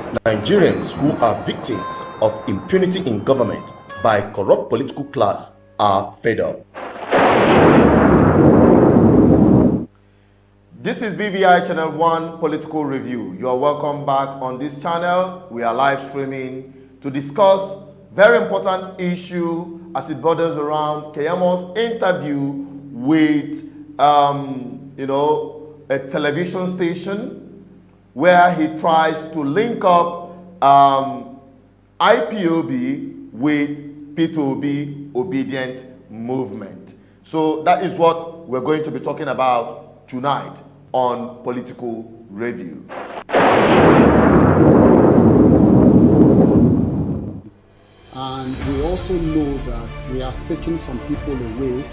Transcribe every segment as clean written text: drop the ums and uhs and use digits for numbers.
Nigerians who are victims of impunity in government by corrupt political class are fed up. This is BVI Channel 1 Political Review. You are welcome back on this channel. We are live streaming to discuss very important issue as it borders around Keyamo's interview with a television station where he tries to link up IPOB with P2B obedient movement. So that is what we're going to be talking about tonight on Political Review. And we also know that he has taken some people away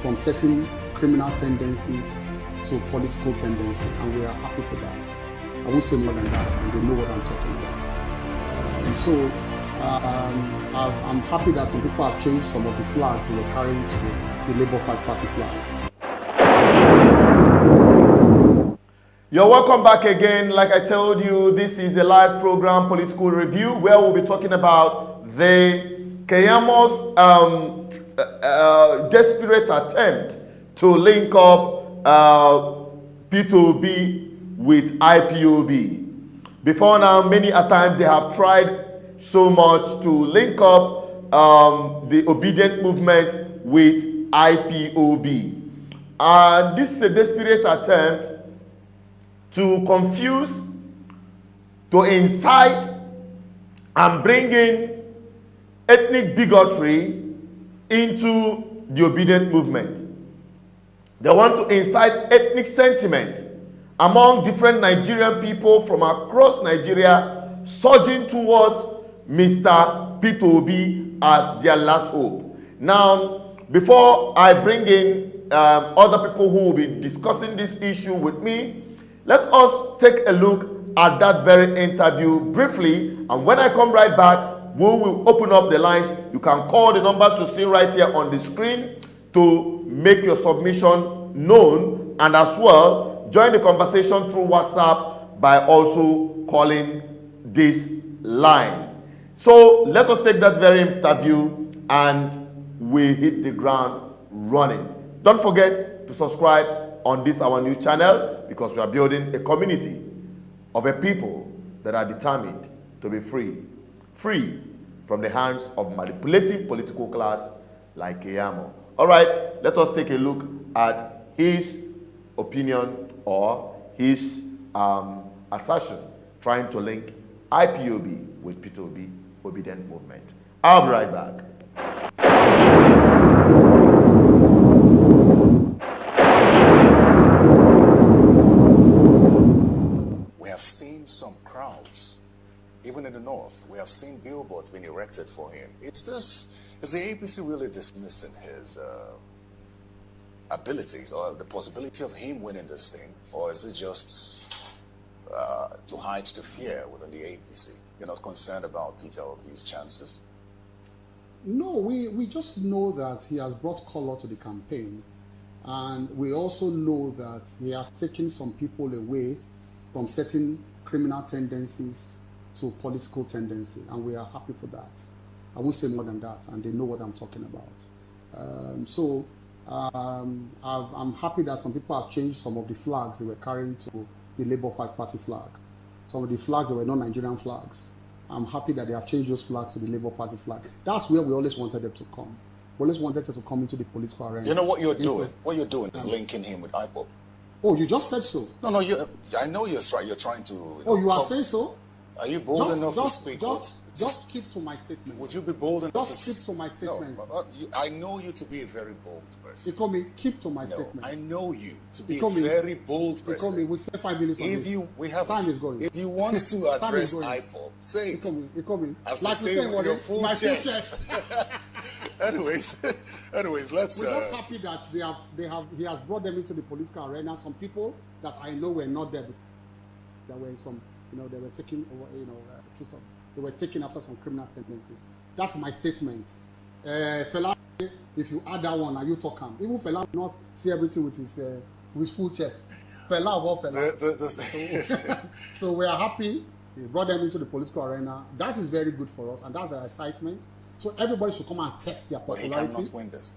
from certain criminal tendencies to political tendency, and we are happy for that. I won't say more than that, and they know what I'm talking about. I'm happy that some people have changed some of the flags they were carrying to the Labour Party flag. You're welcome back again. Like I told you, this is a live program, Political Review, where we'll be talking about the Keyamo's desperate attempt to link up P2B with IPOB. Before now, many a times they have tried so much to link up the obedient movement with IPOB. And this is a desperate attempt to confuse, to incite, and bring in ethnic bigotry into the obedient movement. They want to incite ethnic sentiment among different Nigerian people from across Nigeria, surging towards Mr. P2B as their last hope. Now, before I bring in other people who will be discussing this issue with me, let us take a look at that very interview briefly, and when I come right back, we will open up the lines. You can call the numbers you see right here on the screen to make your submission known, and as well join the conversation through WhatsApp by also calling this line. So let us take that very interview and we hit the ground running. Don't forget to subscribe on this our new channel, because we are building a community of a people that are determined to be free from the hands of manipulative political class like Keyamo. All right, let us take a look at his opinion or his assertion trying to link IPOB with P2B obedient movement. I'll be right back. We have seen some crowds, even in the north. We have seen billboards being erected for him. Is the APC really dismissing his abilities or the possibility of him winning this thing? Or is it just to hide the fear within the APC? You're not concerned about Peter Obi's chances? No, we just know that he has brought color to the campaign, and we also know that he has taken some people away from certain criminal tendencies to political tendency, and we are happy for that. I won't say more than that, and they know what I'm talking about. I'm happy that some people have changed some of the flags they were carrying to the Labour Party flag. Some of the flags that were not Nigerian flags. I'm happy that they have changed those flags to the Labour Party flag. That's where we always wanted them to come. We always wanted them to come into the political arena. You know what you're doing? What you're doing is linking him with IPOB. Oh, you just said so. No, I know you're trying to. You are saying so? Are you bold enough to speak? Just keep to my statement. Would you be bold enough to keep to my statement? No, I know you to be a very bold person. You call me keep to my statement. I know you to be a very bold person. You call me. We spend 5 minutes on this. Time is going. If you want to address IPOB, say it. You call me. As like you say with your full chest. anyways, let's. We're just happy that he has brought them into the political arena. Some people that I know were not there before. There were some. They were taking, they were taking after some criminal tendencies. That's my statement. Fela, if you add that one, are you talking? Even Fela will not see everything with his full chest. Fela of all Fela. So we are happy He brought them into the political arena. That is very good for us, and that's an excitement. So everybody should come and test their But popularity. he cannot win this.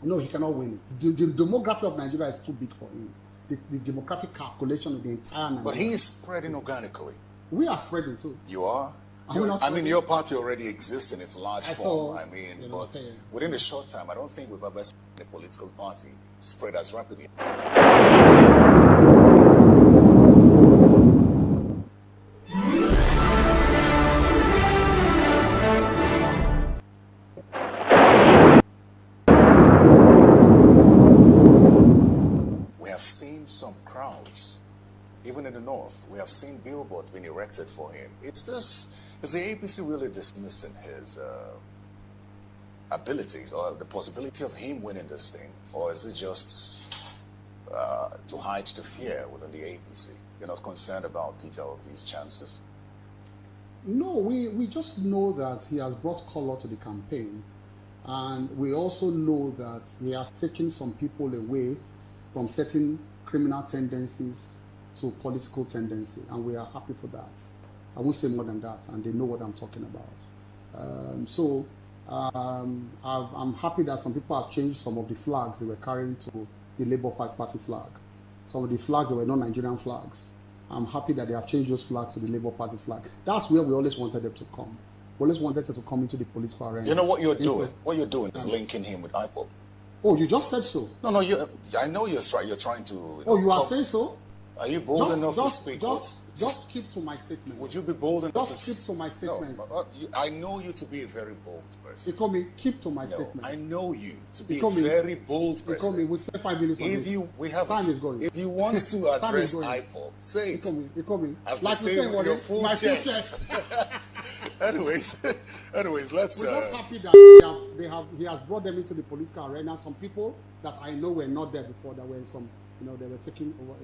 No, he cannot win it. The demography of Nigeria is too big for him. The demographic calculation of the entire Nigeria. But he is spreading organically. We are spreading too. You are? I mean, your party already exists in its large form. I mean, but within a short time, I don't think we've ever seen a political party spread as rapidly. We have seen some crowds, even in the north. We have seen billboards being erected for him. Is the APC really dismissing his abilities or the possibility of him winning this thing? Or is it just to hide the fear within the APC? You're not concerned about Peter Obi's chances? No, we just know that he has brought color to the campaign. And we also know that he has taken some people away from certain criminal tendencies to political tendency. And we are happy for that. I won't say more than that, and they know what I'm talking about. I'm happy that some people have changed some of the flags they were carrying to the Labour Party flag. Some of the flags that were non-Nigerian flags. I'm happy that they have changed those flags to the Labour Party flag. That's where we always wanted them to come. We always wanted them to come into the political arena. You know what you're doing? What you're doing is linking him with IPOB. Oh, you just said so. No, I know you're trying to. Oh, you are saying so? Are you bold enough to speak? Just keep to my statement. Would you be bold enough to keep to my statement? No, I know you to be a very bold person. Keep to my statement. I know you to be a very bold person. We spent 5 minutes on this. Time is going. If you want to address IPOB, say it. As like they say with your full chest. Anyways, let's. We're just happy that he has brought them into the political arena. Some people that I know were not there before, that were in some, they were taking over,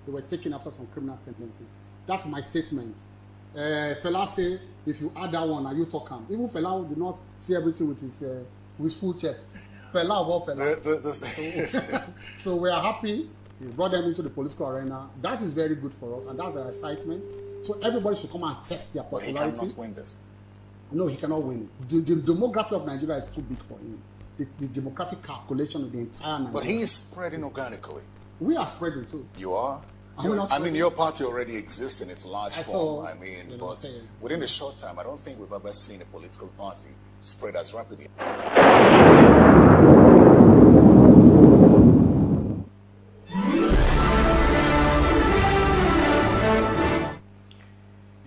they were taken after some criminal tendencies. That's my statement. Fela say, if you add that one, are you talking? Even Fela did not see everything with his full chest. Fela of all Fela. So we are happy. He brought them into the political arena. That is very good for us, and that's an excitement. So everybody should come and test their popularity. But he cannot win this. No, he cannot win it. The demography of Nigeria is too big for him. The demographic calculation of the entire Nigeria. But he is spreading organically. We are spreading too. You are? I mean, your party already exists in its large form. I mean, but within a short time, I don't think we've ever seen a political party spread as rapidly.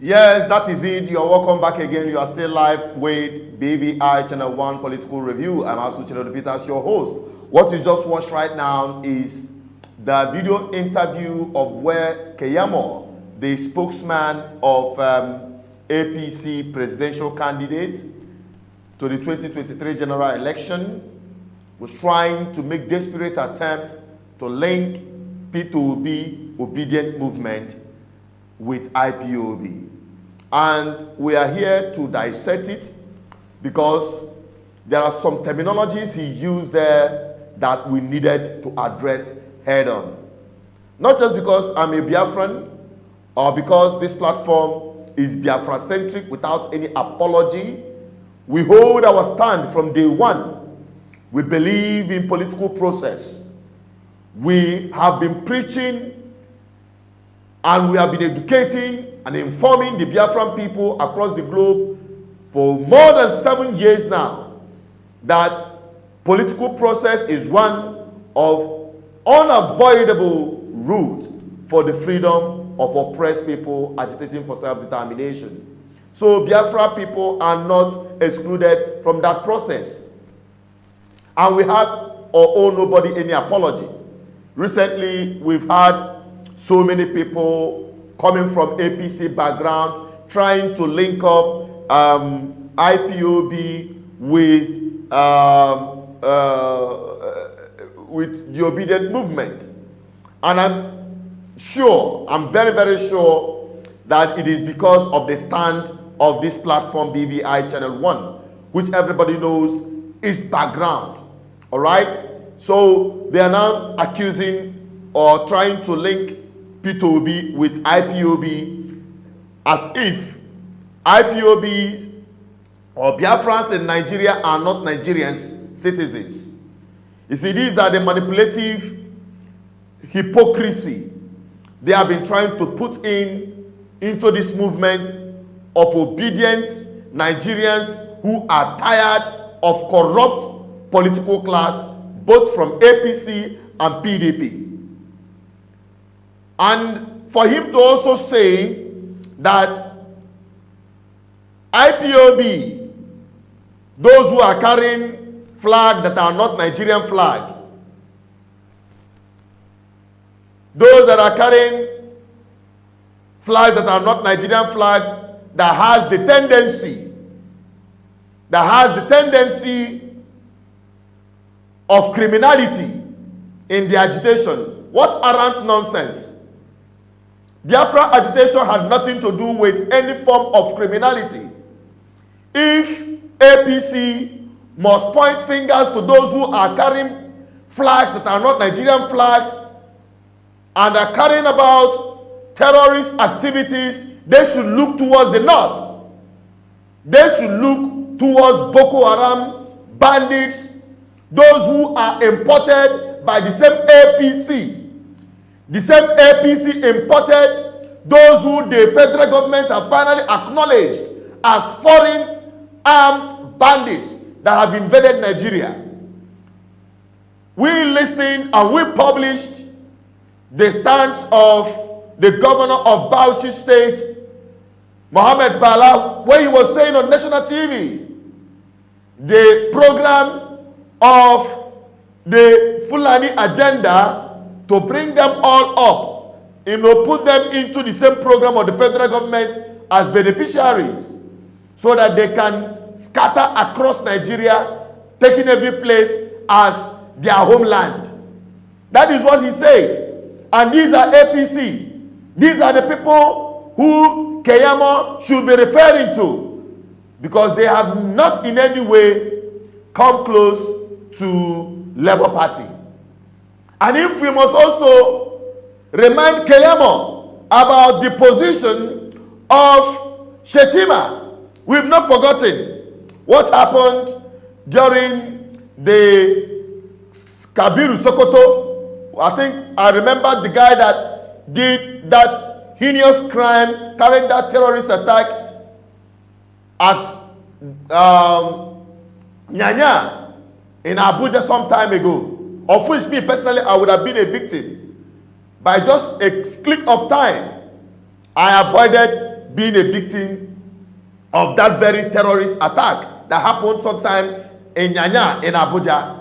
Yes, that is it. You're welcome back again. You are still live with BVI Channel 1 Political Review. I'm Asuchino Peters, your host. What you just watched right now is the video interview of where Keyamo, the spokesman of APC presidential candidate to the 2023 general election, was trying to make desperate attempt to link P2B obedient movement with IPOB. And we are here to dissect it because there are some terminologies he used there that we needed to address head on. Not just because I'm a Biafran or because this platform is Biafra-centric without any apology. We hold our stand from day one. We believe in political process. We have been preaching and we have been educating and informing the Biafran people across the globe for more than 7 years now that political process is one of unavoidable route for the freedom of oppressed people agitating for self-determination. So Biafra people are not excluded from that process. And we have or owe nobody any apology. Recently, we've had so many people coming from APC background trying to link up IPOB with the obedient movement. And I'm very, very sure that it is because of the stand of this platform, BVI Channel 1, which everybody knows is background. All right? So they are now accusing or trying to link P2B with IPOB as if IPOB or Biafrans in Nigeria are not Nigerians citizens. You see, these are the manipulative hypocrisy they have been trying to put into this movement of obedient Nigerians who are tired of corrupt political class, both from APC and PDP. And for him to also say that IPOB, those who are carrying flag that are not Nigerian flag, those that are carrying flags that are not Nigerian flag, that has the tendency of criminality in the agitation. What arrant nonsense. Biafra agitation had nothing to do with any form of criminality. If APC must point fingers to those who are carrying flags that are not Nigerian flags and are carrying about terrorist activities, they should look towards the north. They should look towards Boko Haram, bandits, those who are imported by the same APC. The same APC imported those who the federal government have finally acknowledged as foreign armed bandits that have invaded Nigeria. We listened and we published the stance of the governor of Bauchi State, Mohammed Bala, when he was saying on national TV, the program of the Fulani agenda to bring them all up, put them into the same program of the federal government as beneficiaries so that they can scatter across Nigeria, taking every place as their homeland. That is what he said. And these are APC. These are the people who Keyamo should be referring to, because they have not in any way come close to Labour Party. And if we must also remind Keyamo about the position of Shetima, we've not forgotten what happened during the Kabiru Sokoto. I think I remember the guy that did that heinous crime, carried that terrorist attack at Nyanya in Abuja some time ago, of which me personally I would have been a victim. By just a click of time, I avoided being a victim of that very terrorist attack that happened sometime in Nyanya in Abuja.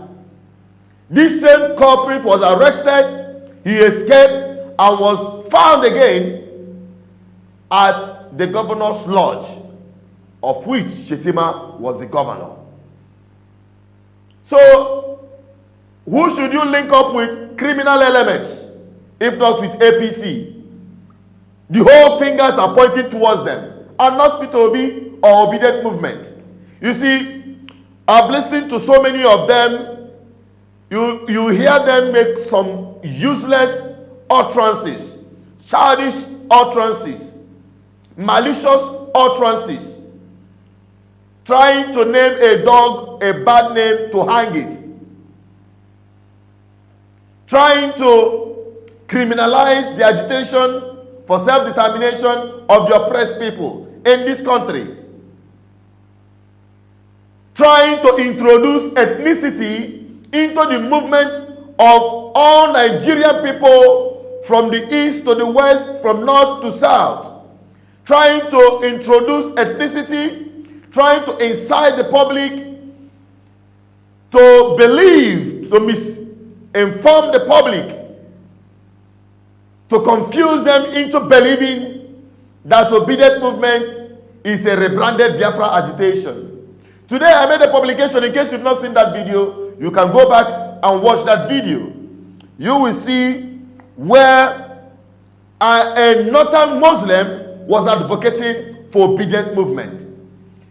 This same culprit was arrested, he escaped, and was found again at the governor's lodge, of which Shetima was the governor. So, who should you link up with? Criminal elements, if not with APC. The whole fingers are pointing towards them, and not PTOB or obedient movement. You see, I've listened to so many of them. You hear them make some useless utterances, childish utterances, malicious utterances, trying to name a dog a bad name to hang it, trying to criminalize the agitation for self-determination of the oppressed people in this country, trying to introduce ethnicity into the movement of all Nigerian people from the east to the west, from north to south, trying to introduce ethnicity, trying to incite the public to believe, to misinform the public, to confuse them into believing that obedient movement is a rebranded Biafra agitation. Today I made a publication. In case you've not seen that video, you can go back and watch that video. You will see where a northern Muslim was advocating for obedient movement.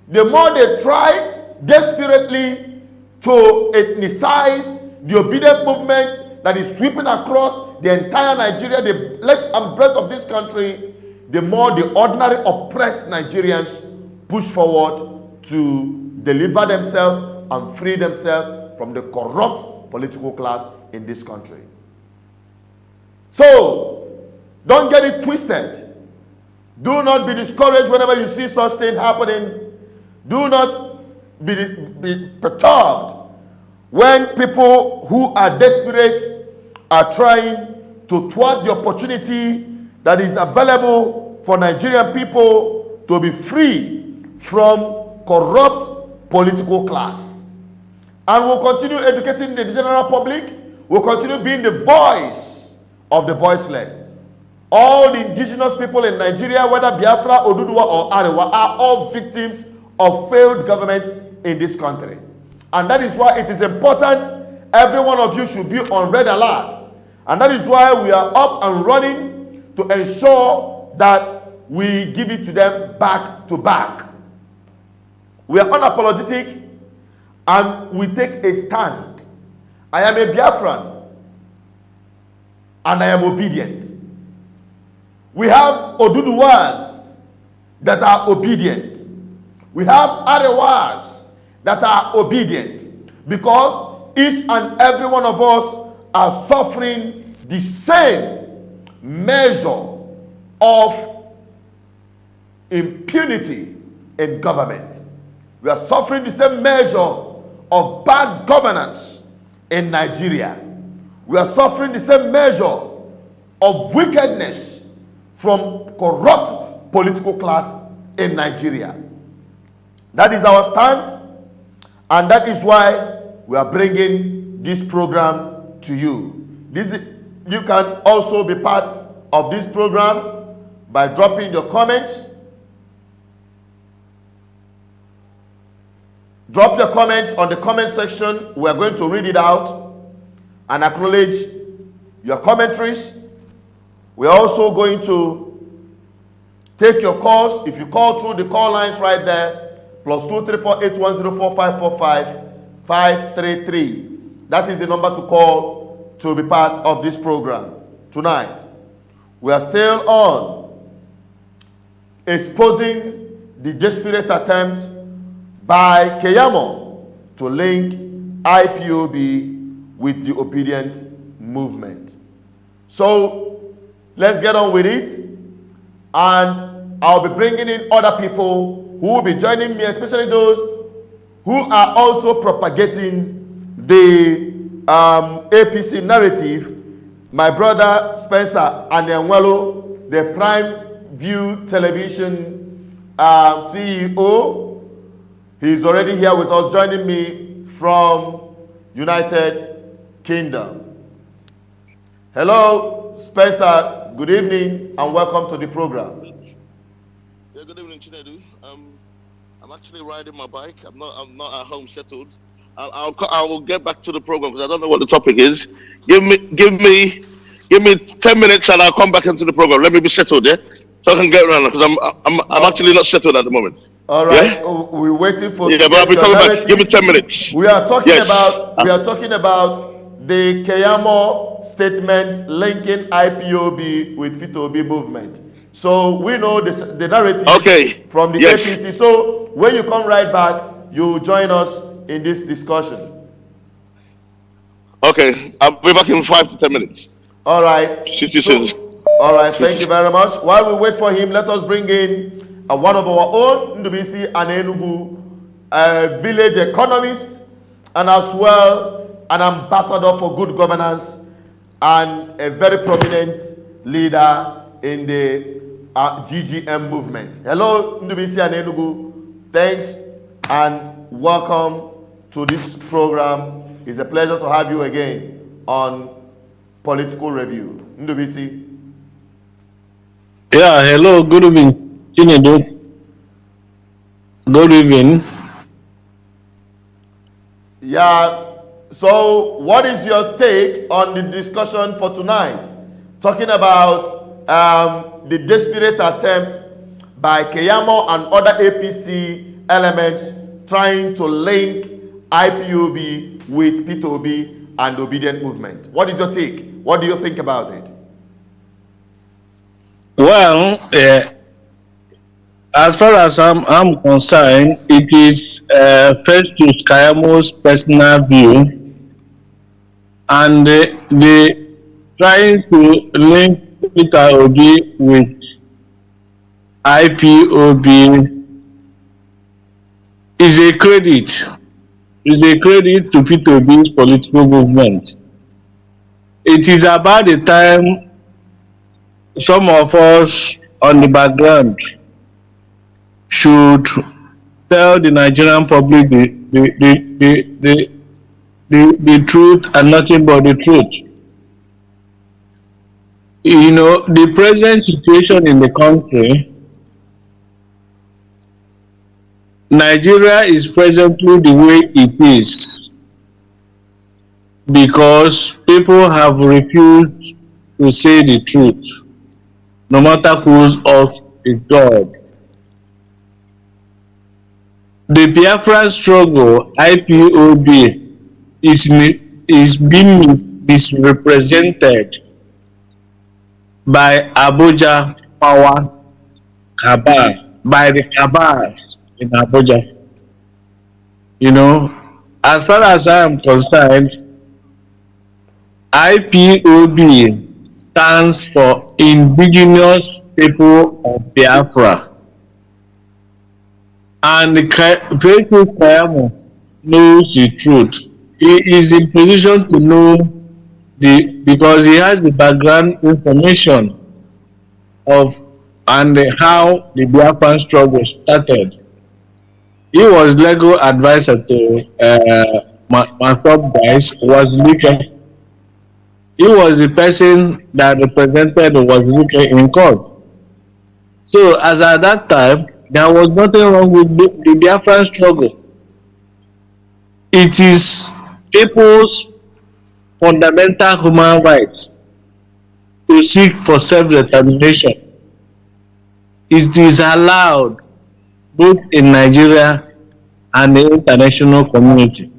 The more they try desperately to ethnicize the obedient movement that is sweeping across the entire Nigeria, the length and breadth of this country, the more the ordinary oppressed Nigerians push forward to deliver themselves and free themselves from the corrupt political class in this country. So, don't get it twisted. Do not be discouraged whenever you see such thing happening. Do not be perturbed when people who are desperate are trying to thwart the opportunity that is available for Nigerian people to be free from corrupt political class. And we'll continue educating the general public. We'll continue being the voice of the voiceless. All the indigenous people in Nigeria, whether Biafra, Oduduwa, or Arewa, are all victims of failed government in this country. And that is why it is important every one of you should be on red alert. And that is why we are up and running to ensure that we give it to them back to back. We are unapologetic and we take a stand. I am a Biafran and I am obedient. We have Oduduwas that are obedient. We have Arewas that are obedient, because each and every one of us are suffering the same measure of impunity in government. We are suffering the same measure of bad governance in Nigeria. We are suffering the same measure of wickedness from corrupt political class in Nigeria. That is our stand, and that is why we are bringing this program to you. You can also be part of this program by dropping your comments. Drop your comments on the comment section. We are going to read it out and acknowledge your commentaries. We are also going to take your calls. If you call through the call lines right there, +234-810-4545-533. That is the number to call to be part of this program tonight. We are still on exposing the desperate attempt by Keyamo to link IPOB with the obedient movement. So let's get on with it, and I'll be bringing in other people who will be joining me, especially those who are also propagating the APC narrative. My brother Spencer Anyanwelo, the Prime View Television CEO, he's already here with us, joining me from United Kingdom. Hello, Spencer. Good evening and welcome to the program. Yeah, good evening, Chinedu. I'm actually riding my bike. I'm not at home settled. I will get back to the program because I don't know what the topic is. Give me 10 minutes and I'll come back into the program. Let me be settled, yeah, so I can get around because I'm actually not settled at the moment. All right, yeah? We're waiting for. Yeah, but I'll be coming back. Give me 10 minutes. We are talking about the Keyamo statement linking IPOB with P2B movement. So we know the narrative from the APC. So when you come right back, you join us in this discussion. Okay, I'll be back in 5 to 10 minutes. All right. All right, thank you very much. While we wait for him, let us bring in one of our own, Ndubisi Anenugu, a village economist, and as well an ambassador for good governance and a very prominent leader in the GGM movement. Hello, Ndubisi Anenugu. Thanks and welcome to this program. It's a pleasure to have you again on Political Review. Ndubisi. Yeah, hello, good evening. Good evening. Yeah, so what is your take on the discussion for tonight? Talking about the desperate attempt by Keyamo and other APC elements trying to link IPOB with P2B and obedient movement. What is your take? What do you think about it? Well, as far as I'm concerned, it is first to Kayamo's personal view, and they trying to link Peter Obi with IPOB is a credit. Is a credit to Peter Obi's political movement. It is about the time some of us on the background should tell the Nigerian public the truth and nothing but the truth. You know, the present situation in the country, Nigeria is presently the way it is because people have refused to say the truth, no matter whose oath is God. The Biafran struggle, IPOB, is being misrepresented by Abuja power cabal, by the cabal in Abuja. You know, as far as I am concerned, IPOB stands for Indigenous People of Biafra. And Faithful Keyamo knows the truth. He is in position to know because he has the background information of and how the Biafran struggle started. He was legal advisor to my top guys was Luke. He was the person that represented was Luke in court. So as at that time, there was nothing wrong with the Biafran struggle. It is people's fundamental human rights to seek for self-determination. It is allowed both in Nigeria and the international community.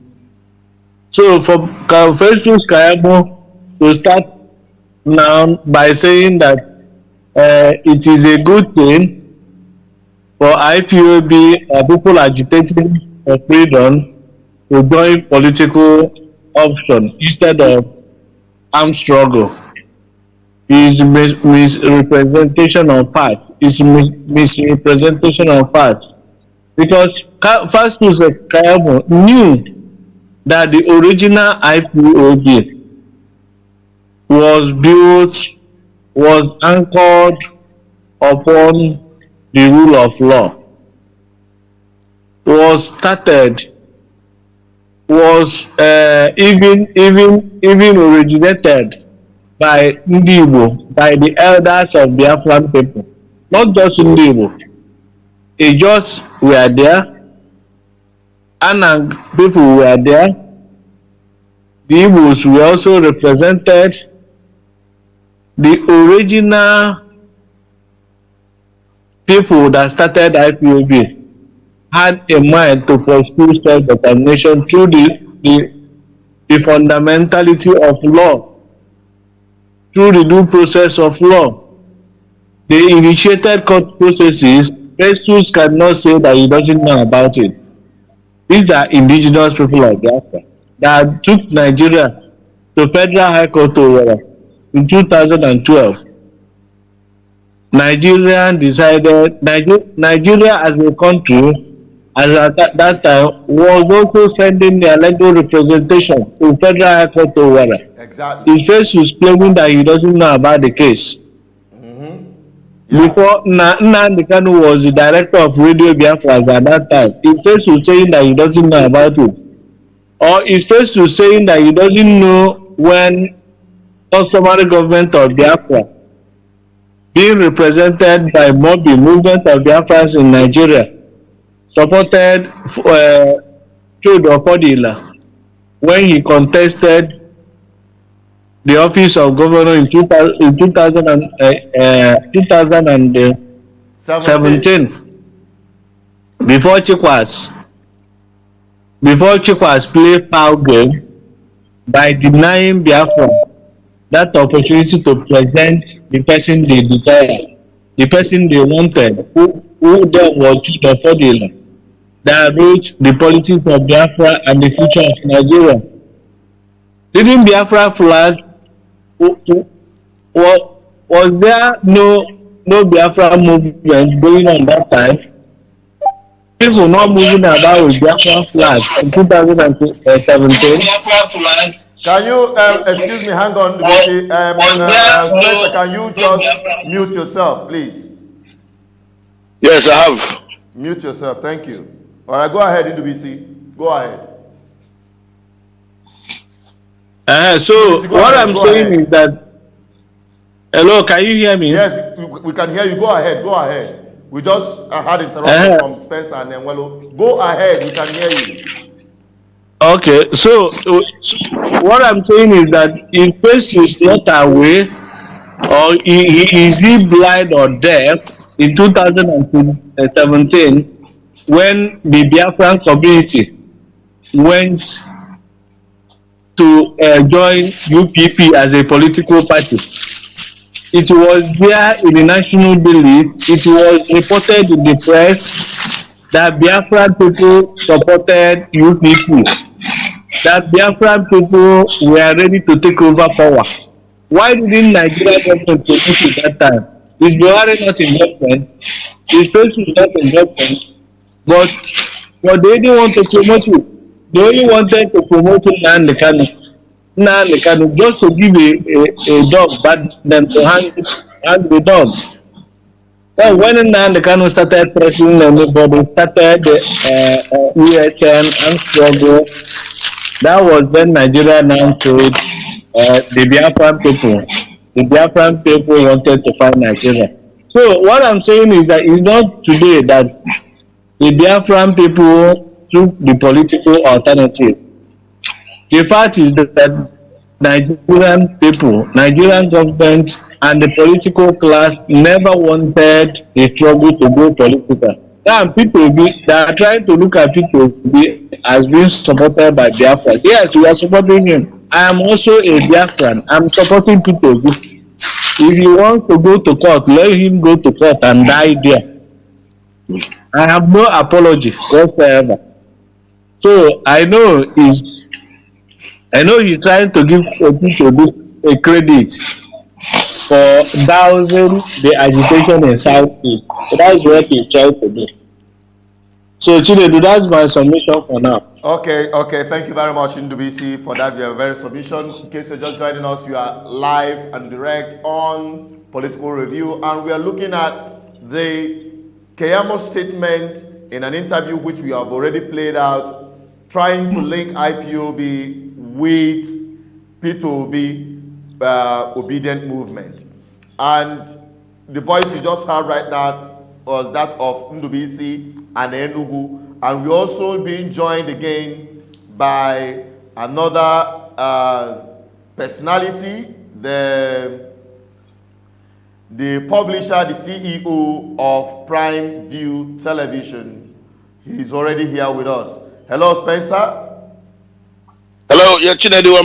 So for Festus Keyamo to start now by saying that it is a good thing for IPOB people agitating for freedom to join political option instead of armed struggle is misrepresentation of fact. Is misrepresentation of fact because Festus Keyamo knew that the original IPOB was anchored upon the rule of law, was even originated by Ndibo, by the elders of Biafran people, not just Ndibo. Ijos were there, Anang people were there, the Igbos were also represented. The original people that started IPOB had a mind to pursue self-determination through the fundamentality of law, through the due process of law. They initiated court processes. Festus cannot say that he doesn't know about it. These are indigenous people of Biafra that took Nigeria to Federal High Court in 2012. Nigeria decided, Nigeria as a country, as at that time, was also sending their legal representation to Federal High Court. Exactly. He says he's claiming that he doesn't know about the case. Yeah. Before Nnamdi Kanu was the director of Radio Biafra at that time, he says he's saying that he doesn't know about it. Or he says he's saying that he doesn't know when customary government of Biafra being represented by Mobi, movement of Biafrans in Nigeria, supported Chodo Podila when he contested the office of governor in 2017 before Chikwas played foul game by denying Biafra that opportunity to present the person they desire. the person they wanted, who then was Judah Fodila, that wrote the politics of Biafra and the future of Nigeria. Didn't Biafra flag, was there no Biafra movement going on that time? People not moving about with Biafra flag in 2017. Can you, excuse me, hang on, Spencer, can you just mute yourself, please? Yes, I have. Mute yourself, thank you. All right, go ahead, NWC. Go ahead. So what I'm saying is that, hello, can you hear me? Yes, we can hear you. Go ahead, go ahead. We just had interruption from Spencer and then go ahead, we can hear you. Okay, so what I'm saying is that if Face is not aware, or is he blind or deaf in 2017 when the Biafran community went to join UPP as a political party? It was there in the national belief, it was reported in the press that Biafran people supported UPP, that Biafran people were ready to take over power. Why didn't Nigeria government produce it that time? Is Buhari not in government? Is Face not in government? But they didn't want to promote it. They only wanted to promote Nnamdi Kanu just to give a dog back then to hand the dog. Well, when Nnamdi Kanu started pressing everybody, started USN and struggle, that was when Nigeria now told the Biafran people. The Biafran people wanted to find Nigeria. So what I'm saying is that it's not today that the Biafran people took the political alternative. The fact is that Nigerian people, Nigerian government, and the political class never wanted the struggle to go political. Now, people they are trying to look at people as being supported by Biafra. Yes, we are supporting him. I am also a Biafran. I'm supporting people. If he wants to go to court, let him go to court and die there. I have no apology whatsoever. So I know he's trying to give people a credit for dousing the agitation in Southeast. So that's what he's trying to do. So Chinedu, that's my submission for now. Okay, thank you very much, NWC, for that very submission. In case you're just joining us, we are live and direct on Political Review, and we are looking at the Keyamo statement in an interview which we have already played out, trying to link IPOB with P2OB obedient movement. And the voice you just heard right now was that of NWC and Enugu, and we're also being joined again by another personality, the publisher, the CEO of Prime View Television. He's already here with us. Hello, Spencer. Hello, yeah, Chinedu,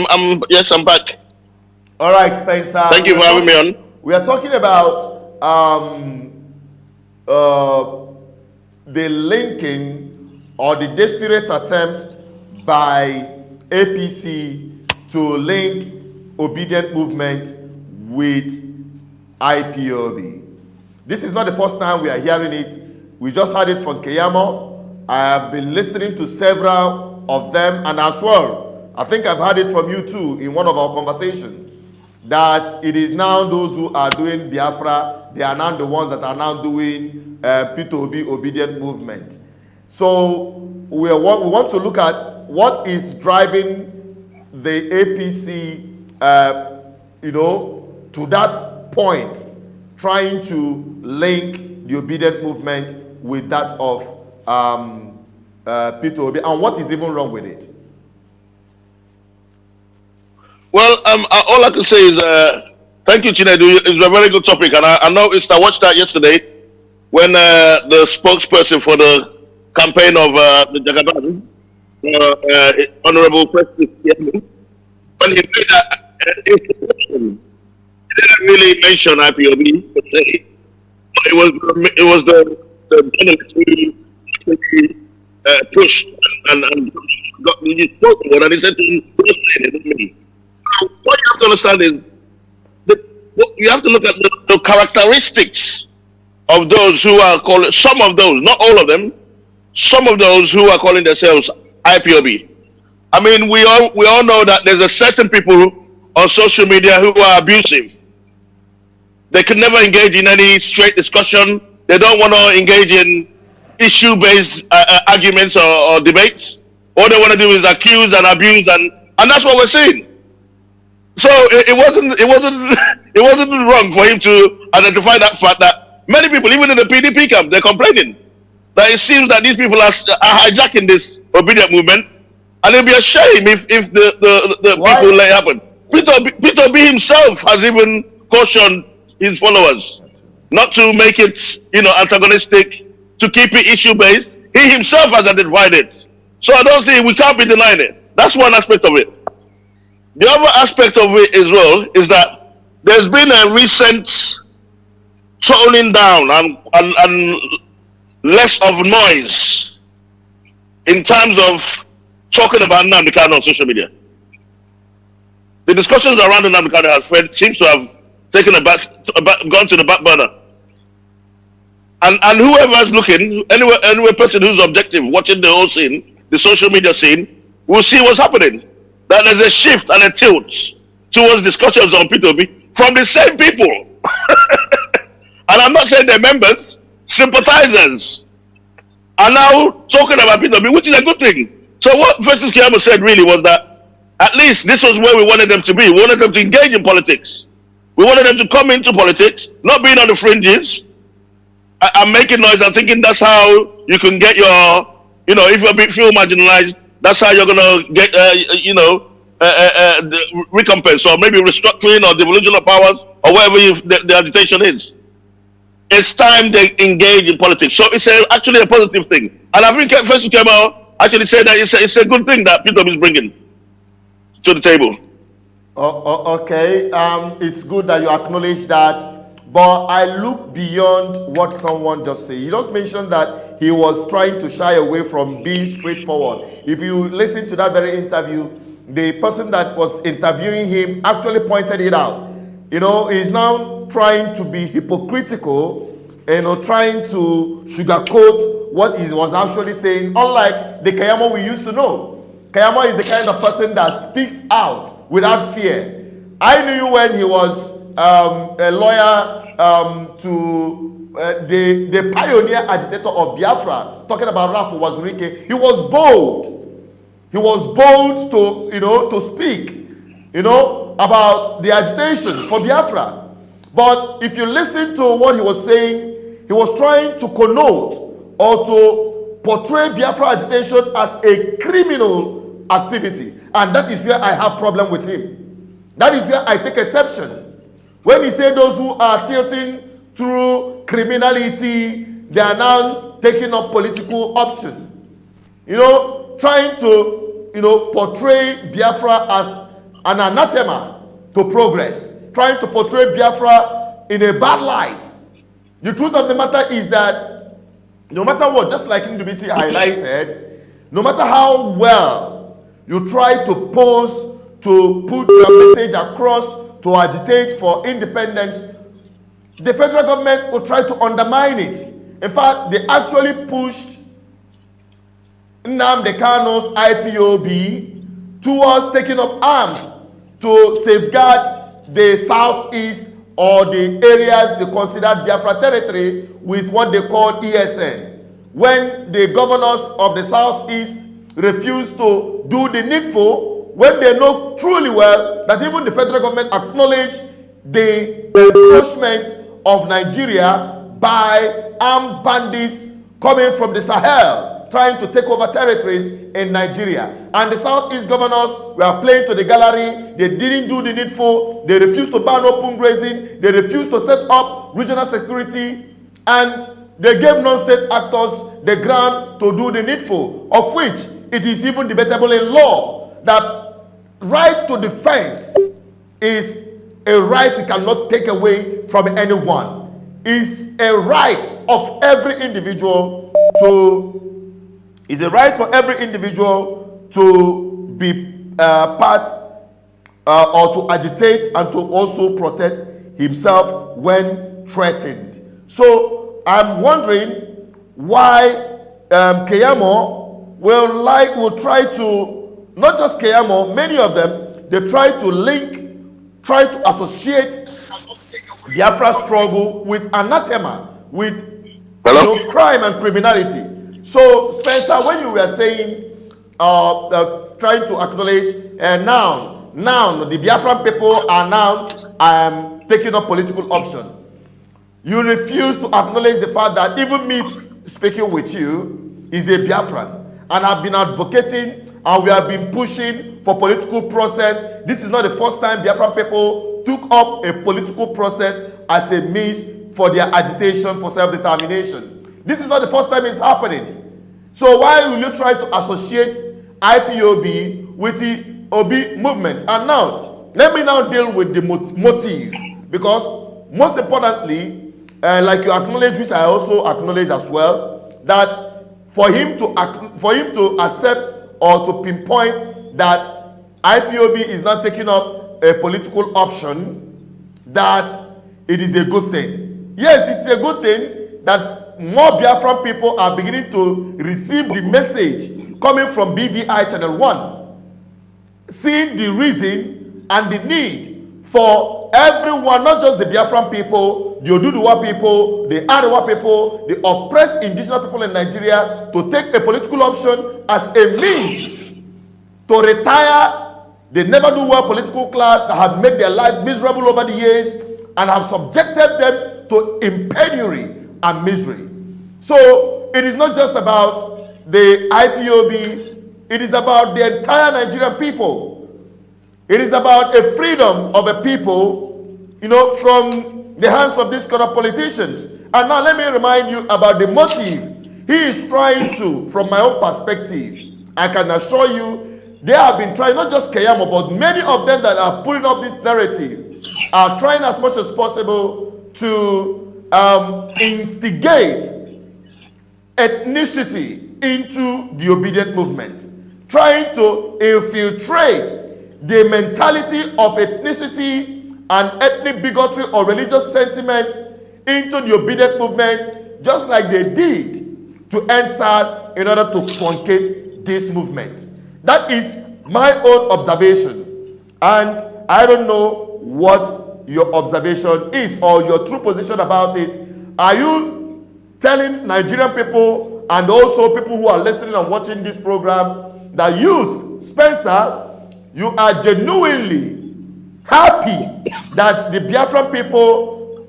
I'm back. All right, Spencer. Thank you for having me on. We are talking about the linking or the desperate attempt by APC to link obedient movement with IPOB. This is not the first time we are hearing it. We just heard it from Keyamo. I have been listening to several of them, and as well, I think I've heard it from you too in one of our conversations, that it is now those who are doing Biafra, they are now the ones that are now doing P2OB obedient movement. So we want to look at what is driving the APC, to that point, trying to link the obedient movement with that of P2OB, and what is even wrong with it? Well, all I can say is thank you, Chinedu. It's a very good topic, and I noticed, I watched that yesterday when the spokesperson for the campaign of the Jagaban, Honorable President Keyamo, when he made that introduction, he didn't really mention IPOB per se. It was the journalist who actually pushed and got the spoke and he said to him, "Don't say it, not me." So what you have to understand is you have to look at the characteristics of those who are calling, some of those, not all of them, some of those who are calling themselves IPOB. I mean, we all know that there's a certain people on social media who are abusive. They can never engage in any straight discussion. They don't want to engage in issue-based arguments or debates. All they want to do is accuse and abuse, and that's what we're seeing. So it wasn't wrong for him to identify that fact that many people, even in the PDP camp, they're complaining that it seems that these people are hijacking this obedient movement, and it'll be a shame if the people let it happen. Peter B himself has even cautioned his followers not to make it, antagonistic, to keep it issue-based. He himself has identified it. So I don't think we can't be denying it. That's one aspect of it. The other aspect of it as well is that there's been a recent toning down and less of noise in terms of talking about Nnamdi Kanu on social media. The discussions around the Nnamdi Kanu seems to have taken gone to the back burner. And whoever's looking, any person who's objective, watching the whole scene, the social media scene, will see what's happening. That there's a shift and a tilt towards discussions on P2B from the same people. And I'm not saying they're members, sympathizers are now talking about P2B, which is a good thing. So what Festus Keyamo said really was that at least this was where we wanted them to be. We wanted them to engage in politics. We wanted them to come into politics, not being on the fringes and making noise and thinking that's how you can get your, if you feel marginalized, that's how you're going to get, the recompense, or maybe restructuring or devolution of powers, or whatever the agitation is. It's time they engage in politics. So it's actually a positive thing. And I think Festus Keyamo actually said that it's a good thing that P2B is bringing to the table. Okay, it's good that you acknowledge that, but I look beyond what someone just said. You just mentioned that he was trying to shy away from being straightforward. If you listen to that very interview, the person that was interviewing him actually pointed it out. He's now trying to be hypocritical, trying to sugarcoat what he was actually saying, unlike the Keyamo we used to know. Keyamo is the kind of person that speaks out without fear. I knew when he was a lawyer to the pioneer agitator of Biafra, talking about Rafu Wazurike. He was bold. He was bold to speak, about the agitation for Biafra. But if you listen to what he was saying, he was trying to connote or to portray Biafra agitation as a criminal activity. And that is where I have problem with him. That is where I take exception. When he said those who are tilting through criminality, they are now taking up political option. Trying to, portray Biafra as an anathema to progress. Trying to portray Biafra in a bad light. The truth of the matter is that no matter what, just like NDBC highlighted, no matter how well you try to pose, to put your message across, to agitate for independence, the federal government will try to undermine it. In fact, they actually pushed Nnamdi Kanu's IPOB towards taking up arms to safeguard the southeast or the areas they considered Biafra territory with what they call ESN. When the governors of the southeast refused to do the needful, when they know truly well that even the federal government acknowledged the encroachment of Nigeria by armed bandits coming from the Sahel, trying to take over territories in Nigeria. And the Southeast governors were playing to the gallery. They didn't do the needful. They refused to ban open grazing. They refused to set up regional security. And they gave non-state actors the ground to do the needful, of which it is even debatable in law that right to defense is a right you cannot take away from anyone. is a right of every individual to be part or to agitate and to also protect himself when threatened. So I'm wondering why Keyamo will try to, not just Keyamo, many of them, they try to associate Biafra struggle with anathema, with crime and criminality. So Spencer, when you were saying, trying to acknowledge, now the Biafran people are now taking up political option. You refuse to acknowledge the fact that even me speaking with you is a Biafran, and I've been advocating and we have been pushing for political process. This is not the first time Biafran people took up a political process as a means for their agitation for self-determination. This is not the first time it's happening. So why will you try to associate IPOB with the OB movement? And now, let me now deal with the motive, because most importantly, like you acknowledge, which I also acknowledge as well, that for him to accept or to pinpoint that IPOB is not taking up a political option, that it is a good thing. Yes, it's a good thing that more Biafran people are beginning to receive the message coming from BVI Channel 1, seeing the reason and the need for everyone, not just the Biafran people, the Oduduwa people, the Arewa people, the oppressed indigenous people in Nigeria, to take a political option as a means to retire the never-do-well political class that have made their lives miserable over the years and have subjected them to penury and misery. So it is not just about the IPOB, it is about the entire Nigerian people. It is about a freedom of a people, from the hands of these kind of politicians. And now let me remind you about the motive. He is trying to, from my own perspective, I can assure you, they have been trying, not just Keyamo, but many of them that are putting up this narrative are trying as much as possible to instigate ethnicity into the obedient movement, trying to infiltrate the mentality of ethnicity and ethnic bigotry or religious sentiment into the obedient movement, just like they did to end SARS in order to truncate this movement. That is my own observation, and I don't know what your observation is or your true position about it. Are you telling Nigerian people and also people who are listening and watching this program that you, Spencer, you are genuinely happy that the Biafran people,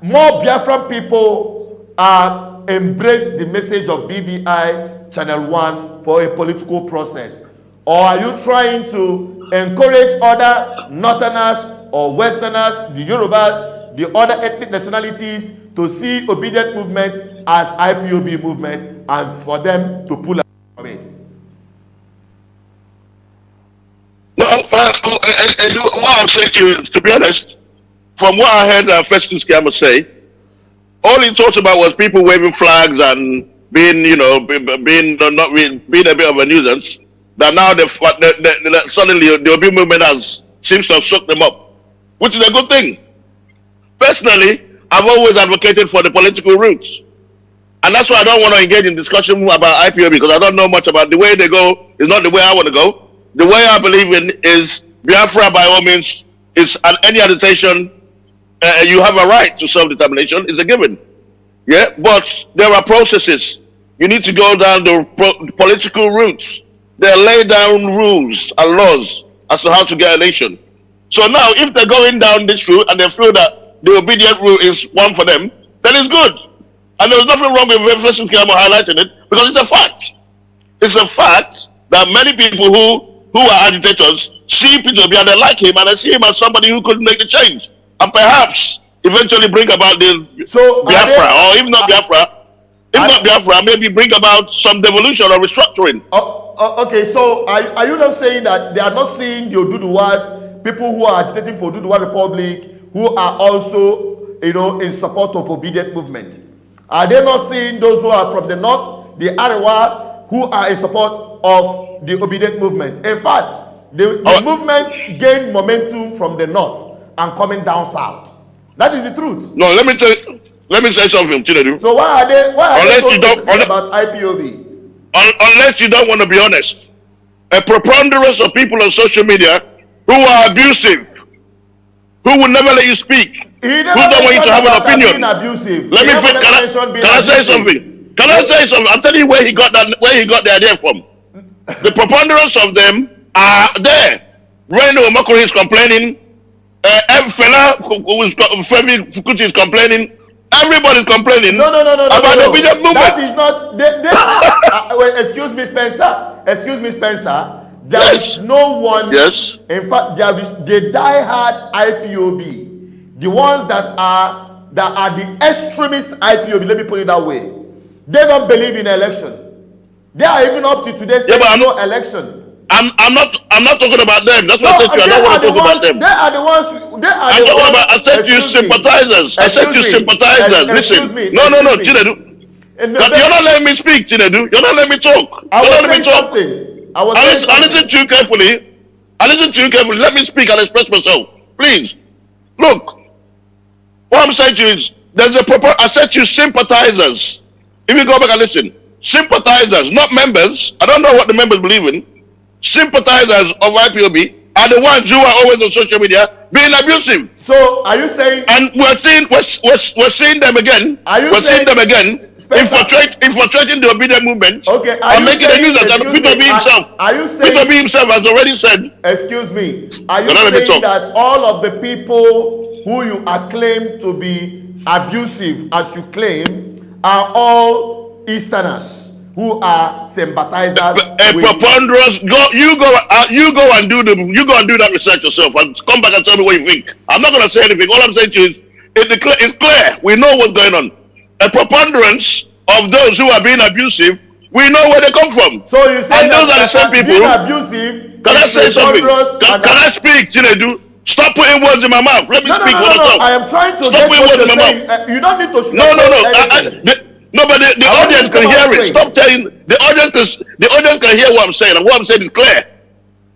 more Biafran people embrace the message of BVI Channel 1 for a political process? Or are you trying to encourage other Northerners or Westerners, the Yorubas, the other ethnic nationalities to see obedient movement as IPOB movement and for them to pull out from it? No, what I'm saying to be honest, from what I heard Festus Keyamo say, all he talked about was people waving flags and being, being a bit of a nuisance. That now suddenly the OB movement seems to have sucked them up, which is a good thing. Personally, I've always advocated for the political route, and that's why I don't want to engage in discussion about IPOB, because I don't know much about the way they go. Is not the way I want to go. The way I believe in is Biafra, by all means, is any agitation. You have a right to self-determination. It's a given. Yeah, but there are processes. You need to go down the political routes. They lay down rules and laws as to how to get a nation. So now, if they're going down this route and they feel that the obedient route is one for them, then it's good. And there's nothing wrong with Festus Keyamo highlighting it, because it's a fact. It's a fact that many people who are agitators see Peter Obi and they like him, and they see him as somebody who could make the change and perhaps eventually bring about the Biafra, or if not Biafra, maybe bring about some devolution or restructuring. Okay, so are you not saying that they are not seeing the Oduduwas, people who are agitating for Oduduwa Republic, who are also in support of obedient movement? Are they not seeing those who are from the north, the Arewa, who are in support of the obedient movement? In fact, the movement gained momentum from the north and coming down south. That is the truth. No, let me say something, Chinedu. So why are they Unless about IPOB? Unless you don't want to be honest. A preponderance of people on social media who are abusive, who will never let you speak, who don't want you to have an opinion. Abusive. Let me can I say something? Can I say something? I'm telling you where he got the idea from. The preponderance of them are there. Reno Omokori is complaining. Fela Femi Fukuti is complaining. Everybody's complaining. No. About the obedient movement. That is not. Wait, excuse me, Spencer. There is no one. Yes. In fact, there is the die-hard IPOB, the ones that are the extremist IPOB. Let me put it that way. They don't believe in election. They are even up to today saying no election. I'm not talking about them. That's what I said to you. I don't want to talk about them. They are the ones. I'm talking about. I said you sympathizers. I said you sympathizers. Listen. No, Chinedu. You're not letting me speak, Chinedu. You're not letting me talk. You're not letting me talk. I listen to you carefully. Let me speak and express myself. Please. Look. What I'm saying to you is there's a proper. I said you sympathizers. If you go back and listen, sympathizers, not members. I don't know what the members believe in. Sympathizers of IPOB are the ones who are always on social media being abusive. So are you saying? And we're seeing them again. Seeing them again infiltrating the obedient movement. Okay. And making the news that PTOB himself. Are you saying? PTOB himself has already said. Excuse me. Are you saying that all of the people who you acclaim to be abusive, as you claim, are all Easterners who are sympathizers? A preponderance. You go and do that research yourself and come back and tell me what you think. I'm not going to say anything. All I'm saying to you is it's clear. We know what's going on. A preponderance of those who are being abusive, we know where they come from. So you say and those are the same people. Being abusive. Can I say something? Can I speak, Chinedu? Stop putting words in my mouth. Let me speak for myself. I am trying to stop putting words in my mouth. You don't need to. No, but the audience can hear it. Stop telling the audience can hear what I'm saying, and what I'm saying is clear.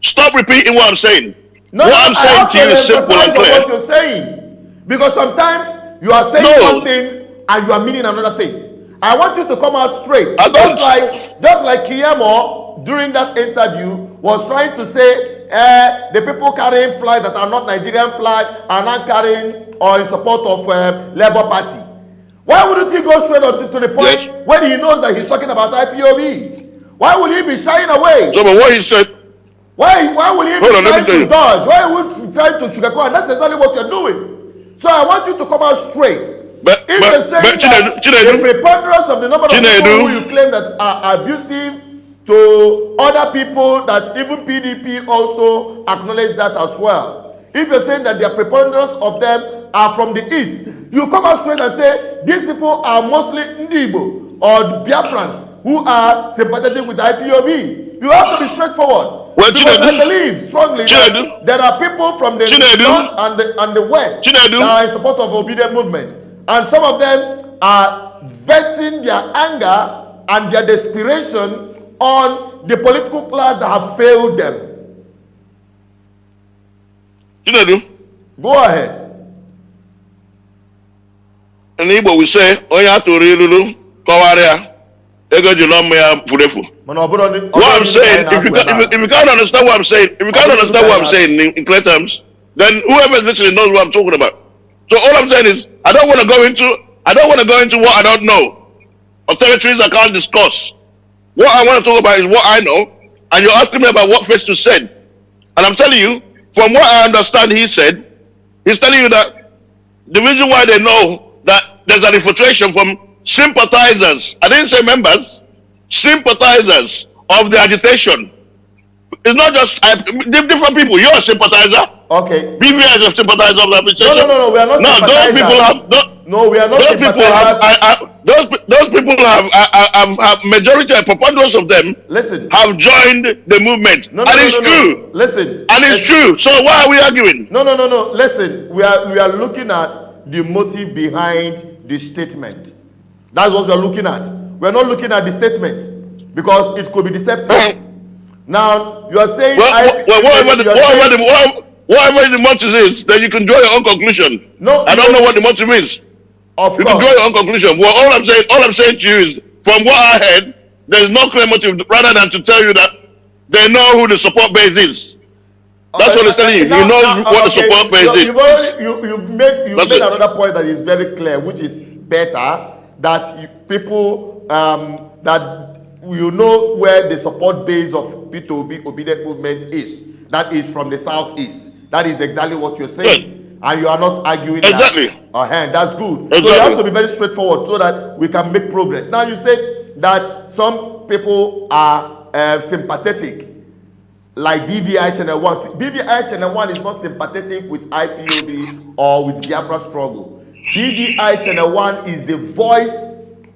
Stop repeating what I'm saying. What I'm saying to you is simple and clear. What you're saying, because sometimes you are saying something and you are meaning another thing. I want you to come out straight. Just like Keyamo during that interview was trying to say the people carrying flags that are not Nigerian flag are not carrying or in support of Labour Party. Why wouldn't he go straight to the point when he knows that he's talking about IPOB? Why would he be shying away? So, but what he said. Why will he be trying to dodge? Why would he try to sugarcoat? And that's exactly what you're doing. So I want you to come out straight. If you're saying that the preponderance of the number of people who you claim that are abusive to other people, that even PDP also acknowledge that as well. If you're saying that the preponderance of them are from the east, you come out straight and say these people are mostly Ndibo or Biafrans who are sympathetic with IPOB. You have to be straightforward. Well, because I believe strongly that there are people from the north and the west that are in support of obedient movement. And some of them are venting their anger and their desperation on the political class that have failed them. Go ahead. In Igbo we say, Oya Tori Lulu, Kawaria, Ego Julomia Furefu. What I'm saying, if you can't understand what I'm saying, in clear terms, then whoever is listening knows what I'm talking about. So all I'm saying is, I don't want to go into what I don't know, or territories I can't discuss. What I want to talk about is what I know, and you're asking me about what Festus said. And I'm telling you, from what I understand he said, he's telling you that the reason why they know that there's an infiltration from sympathizers, I didn't say members, sympathizers of the agitation. It's not just different people. You're a sympathizer. Okay. BVI is a sympathizer of the agitation. No, we are not sympathizers. We are not sympathizers. Those people have majority, a preponderance of them have joined the movement. And it's true. Listen. And it's true. So why are we arguing? No. Listen, we are looking at the motive behind the statement. That's what we're looking at. We're not looking at the statement because it could be deceptive. Now, you are saying... whatever the motive is, then you can draw your own conclusion. No, I don't know what the motive is. Of you course. can draw your own conclusion. Well, all I'm saying to you is, from what I heard, there's no clear motive rather than to tell you that they know who the support base is. That's what it's telling you. You know what the support base is. You've made another point that is very clear, which is better, that people, that you know where the support base of P2B obedient movement is. That is from the southeast. That is exactly what you're saying. Good. And you are not arguing exactly. that. That's good. Exactly. So you have to be very straightforward so that we can make progress. Now you said that some people are sympathetic, like BVI Channel 1. BVI Channel 1 is not sympathetic with IPOB or with Biafra struggle. BVI Channel 1 is the voice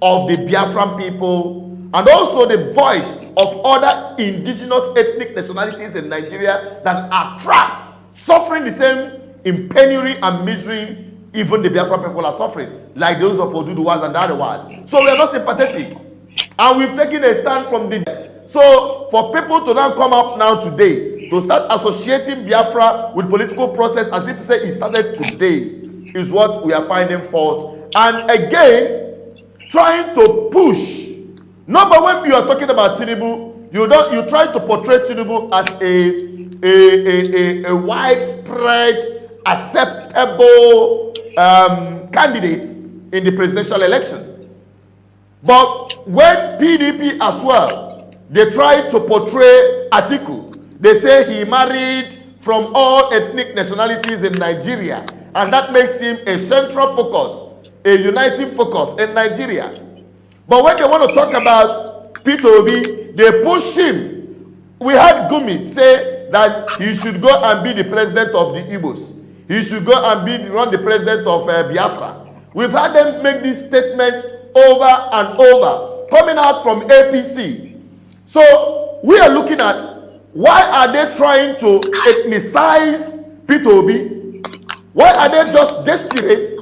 of the Biafran people and also the voice of other indigenous ethnic nationalities in Nigeria that are trapped, suffering the same in penury and misery even the Biafran people are suffering, like those of Oduduwas and Arewas. So we are not sympathetic. And we've taken a stand from the... So for people to now come up now today, to start associating Biafra with political process as if to say it started today, is what we are finding fault. And again, trying to push. Number when you are talking about Tinubu, you try to portray Tinubu as a widespread, acceptable candidate in the presidential election. But when PDP as well, they try to portray Atiku, they say he married from all ethnic nationalities in Nigeria, and that makes him a central focus, a uniting focus in Nigeria. But when they want to talk about P2B, they push him. We had Gumi say that he should go and be the president of the Igbos. He should go and run the president of Biafra. We've had them make these statements over and over, coming out from APC. So we are looking at, why are they trying to ethnicize P2B? Why are they just desperate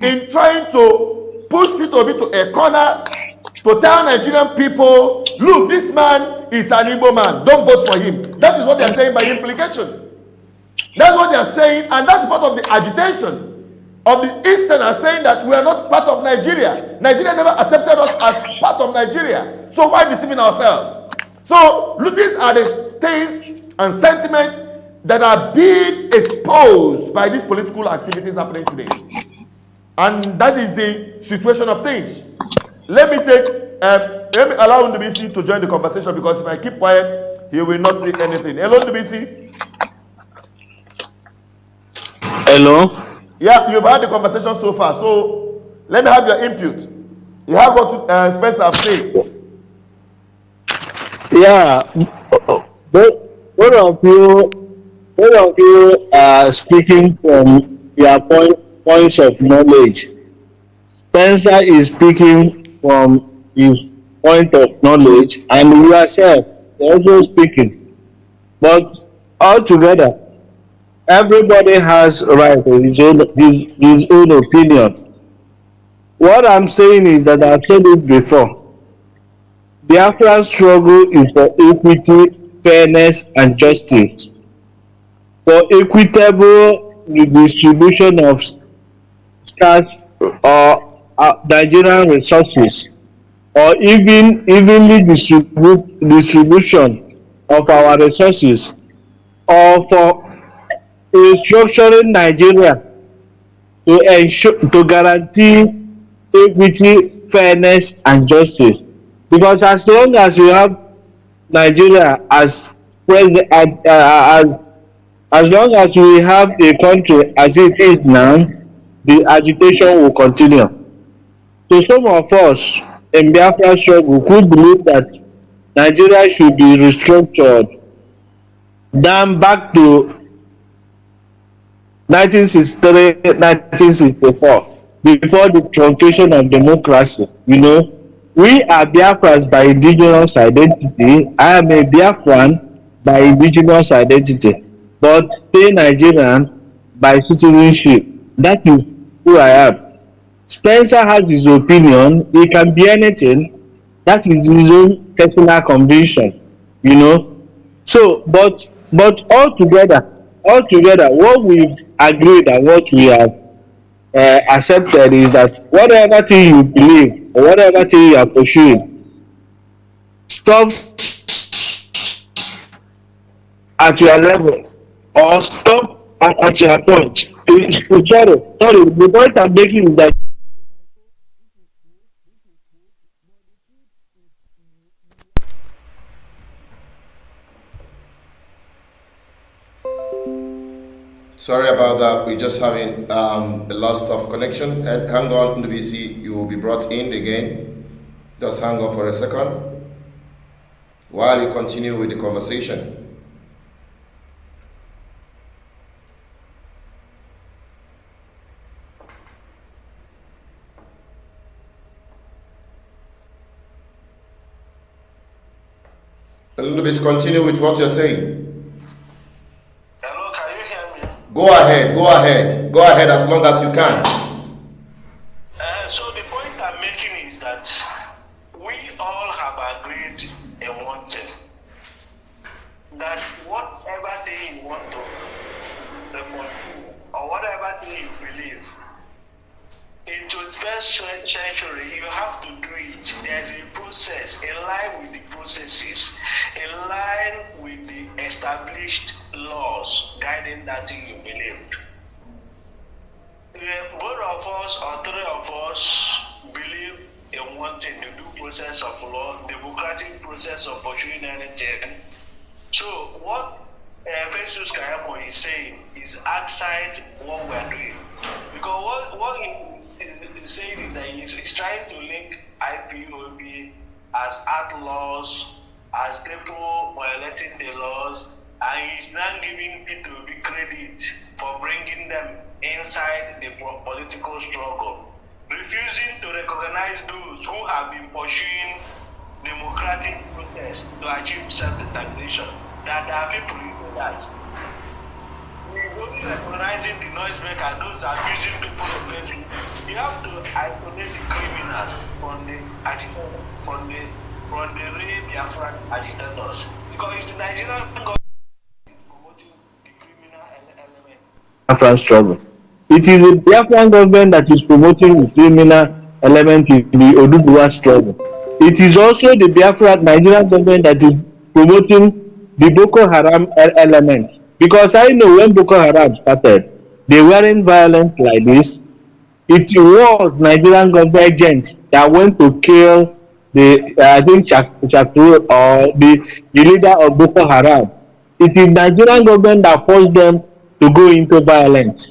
in trying to push P2B to a corner to tell Nigerian people, look, this man is an Igbo man, don't vote for him. That is what they are saying by implication. That's what they are saying, and that's part of the agitation of the Easterners saying that we are not part of Nigeria. Nigeria never accepted us as part of Nigeria. So why deceiving ourselves? So look, these are the things and sentiments that are being exposed by these political activities happening today. And that is the situation of things. Let me allow Ndubisi to join the conversation, because if I keep quiet, he will not say anything. Hello, Ndubisi. Hello. Yeah, you've had the conversation so far. So let me have your input. You have what Spencer have said. Yeah, both of you are speaking from your points of knowledge. Spencer is speaking from his point of knowledge, and you yourself also speaking. But altogether, everybody has right to his own opinion. What I'm saying is that I've said it before. Biafran struggle is for equity, fairness, and justice, for equitable redistribution of scarce or Nigerian resources, or evenly distribution of our resources, or for restructuring Nigeria to guarantee equity, fairness, and justice. Because as long as you have Nigeria as president, as long as we have a country as it is now, the agitation will continue. So some of us in Biafra struggle could believe that Nigeria should be restructured down back to 1963, 1964, before the truncation of democracy. You know, we are Biafrans by indigenous identity. I am a Biafran by indigenous identity, but stay Nigerian by citizenship. That is who I am. Spencer has his opinion. He can be anything. That is his own personal conviction, you know. So, but altogether, what we've agreed and what we have accepted is that whatever thing you believe or whatever thing you are pursuing, stop at your level or stop at your point. Sorry, the point I'm making is that Sorry about that. We're just having a loss of connection. Hang on, NBC. You will be brought in again. Just hang on for a second while you continue with the conversation. NBC, continue with what you're saying. Go ahead as long as you can. So the point I'm making is that we all have agreed and wanted that whatever thing you want to pursue or whatever thing you believe, in 21st century, you have to do it. There's a process in line with the processes, in line with the established laws guiding that thing you believed. Both of us or three of us believe in wanting the due process of law, democratic process of pursuing anything. So what Jesus Keyamo is saying is outside what we are doing. Because what he is saying is that he's trying to link IPOB as outlaws, as people violating the laws, and he's now giving P2B credit for bringing them inside the political struggle, refusing to recognize those who have been pursuing democratic protests to achieve self-determination. That there are people who do that. We're only recognizing the noisemaker, those abusing people of Facebook. You have to isolate the criminals from the real Biafran agitators. Because it's the Nigerian government promoting the criminal element. Biafran struggle. It is the Biafran government that is promoting the criminal element in the Oduduwa struggle. It is also the Biafran Nigerian government that is promoting the Boko Haram element. Because I know when Boko Haram started, they weren't violent like this. It was Nigerian government agents that went to kill the, I think, Chakru or the leader of Boko Haram. It is Nigerian government that forced them to go into violence.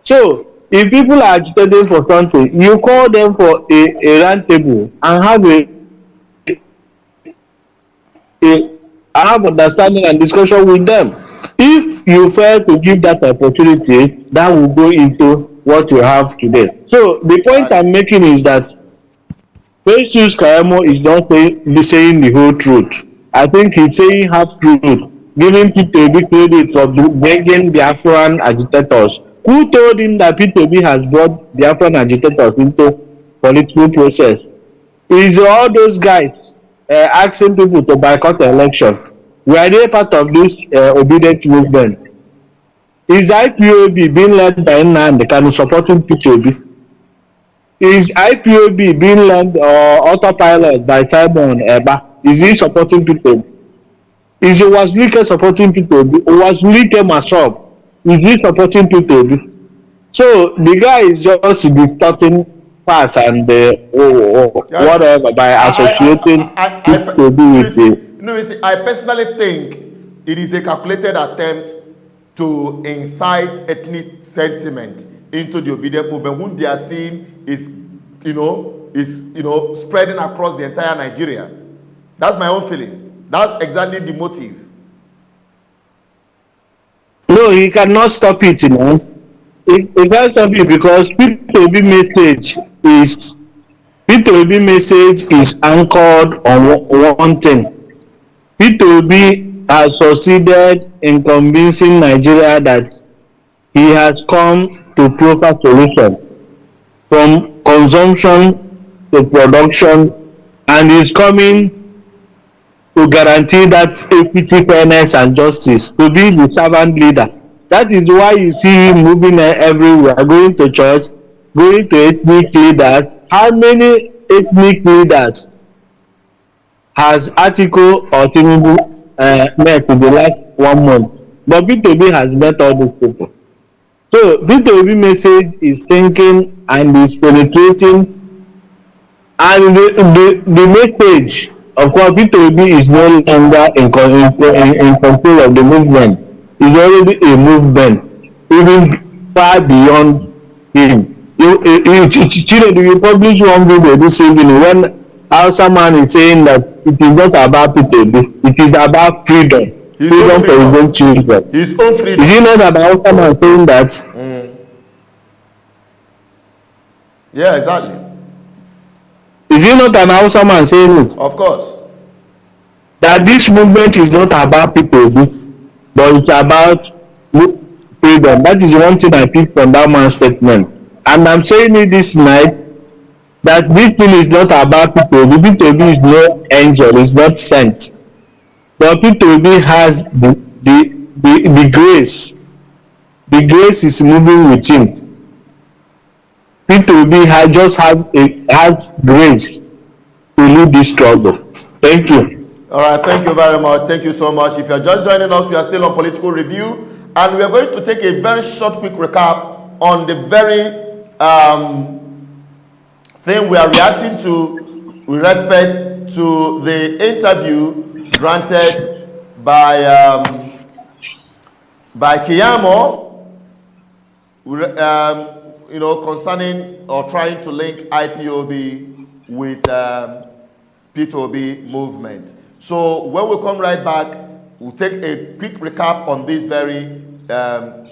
So, if people are agitating for something, you call them for a round table and have understanding and discussion with them. If you fail to give that opportunity, that will go into what you have today. So the point I'm making is that Jesus Keyamo is not saying the whole truth. I think he's saying half truth, giving P2B credit for bringing Biafran agitators. Who told him that P2B has brought Biafran agitators into political process? It's all those guys asking people to boycott the election. Were they part of this obedient movement? Is IPOB being led by Nnamdi Kanu supporting P2B? Is IPOB being led or autopilot by Simon Eba? Is he supporting P2B? Is Owazulike supporting P2B? Owazulike Masop, is he supporting P2B? So the guy is just distorting facts and whatever by associating P2B with the. No, you see, I personally think it is a calculated attempt to incite ethnic sentiment into the obedient movement, whom they are seeing is, spreading across the entire Nigeria. That's my own feeling. That's exactly the motive. No, he cannot stop it, He can't stop it because P2B message is anchored on one thing. P2B has succeeded in convincing Nigeria that he has come to proper solution from consumption to production, and is coming to guarantee that equity, fairness, and justice, to be the servant leader. That is why you see him moving everywhere, going to church, going to ethnic leaders. How many ethnic leaders has Atiku or Tinubu met in the last 1 month? But P2B has met all these people. So P2B message is sinking and is penetrating, and the message, of course, P2B is no longer in control of the movement. It's already a movement, even far beyond him. Chinedu, you publish one video this evening when Hausa man is saying that it is not about P2B, it is about freedom. Freedom for his own children. His own freedom. Is it not about Hausa man saying that? Yeah, exactly. Is it not an Hausa man saying it? Of course. That this movement is not about people, but it's about freedom. That is one thing I picked from that man's statement. And I'm saying it this night, that this thing is not about people. The P2B is no angel, it's not sent. But P2B has the grace. The grace is moving with him. P2B has grace to lead this struggle. Thank you. All right, thank you very much. Thank you so much. If you're just joining us, we are still on Political Review, and we are going to take a very short, quick recap on the very thing we are reacting to with respect to the interview granted by Keyamo, concerning or trying to link IPOB with P2B movement. So when we come right back, we'll take a quick recap on this very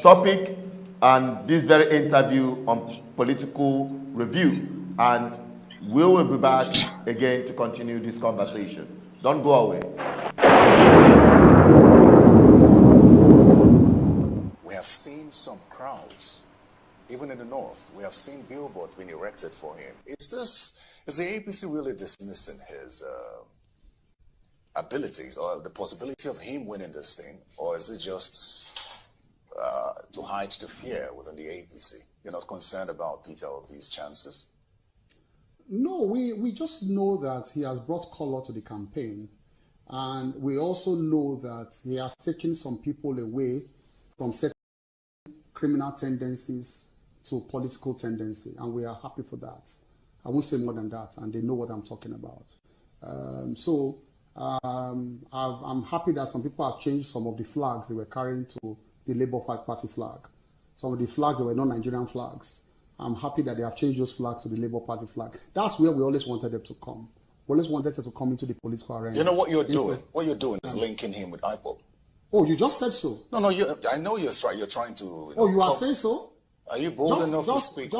topic and this very interview on Political Review, and we will be back again to continue this conversation. Don't go away. We have seen some crowds, even in the north. We have seen billboards being erected for him. Is the APC really dismissing his abilities or the possibility of him winning this thing, or is it just to hide the fear within the APC? You're not concerned about Peter Obi's chances? No, we just know that he has brought color to the campaign, and we also know that he has taken some people away from certain criminal tendencies to political tendency, and we are happy for that. I won't say more than that, and they know what I'm talking about. I'm happy that some people have changed some of the flags they were carrying to the Labour Party flag. Some of the flags that were non-Nigerian flags. I'm happy that they have changed those flags to the Labour Party flag. That's where we always wanted them to come. We always wanted them to come into the political arena. You know what you're doing? What you're doing is linking him with IPOB. Oh, you just said so. No, I know you're trying to. You are saying so? Are you bold enough to speak?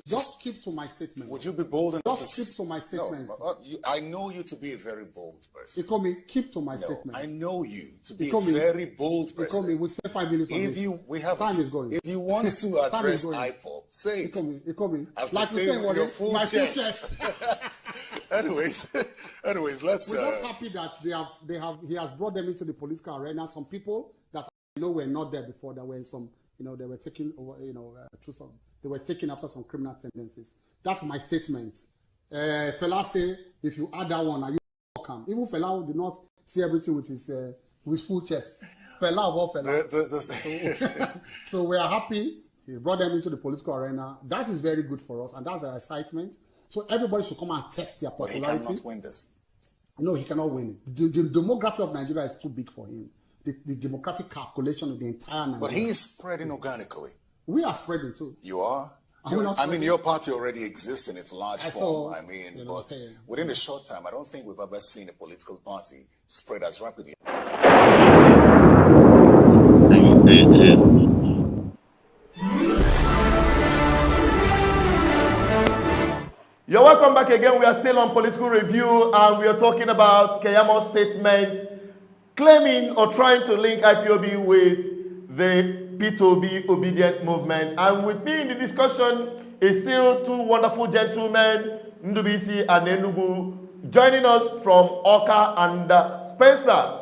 Just keep to my statement. Would you be bold enough to keep to my statement? No, I know you to be a very bold person. You call me keep to my statement. I know you to be a very bold person. You call me. We'll spend 5 minutes on this. Time is going. If you want to address IPOB, say it. You call me. As like to say with your full chest. anyways, let's. We're just happy that he has brought them into the political arena. Some people that I know were not there before, that were in some, they were taking over, through some. They were taken after some criminal tendencies. That's my statement. Fela say, if you add that one, are you welcome? Even Fela did not see everything with his full chest. Fela of all Fela. So we are happy. He brought them into the political arena. That is very good for us, and that's our excitement. So everybody should come and test their popularity. But he cannot win this. No, he cannot win it. The demography of Nigeria is too big for him. The demographic calculation of the entire Nigeria. But he is spreading organically. We are spreading too. You are? Your party already exists in its large form. But within a short time, I don't think we've ever seen a political party spread as rapidly. You're welcome back again. We are still on Political Review, and we are talking about Keyamo's statement claiming or trying to link IPOB with the P2B obedient movement. And with me in the discussion is still two wonderful gentlemen, Ndubisi and Enugu, joining us from Oka, and Spencer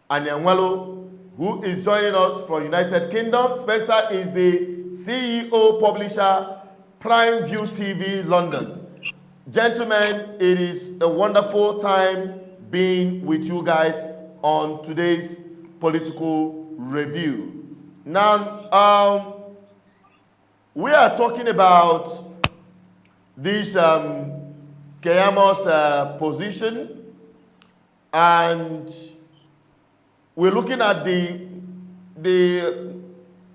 Anyanwalo, who is joining us from United Kingdom. Spencer is the CEO, publisher, Prime View TV, London. Gentlemen, it is a wonderful time being with you guys on today's political review. Now, we are talking about this Keyamo's position, and we're looking at the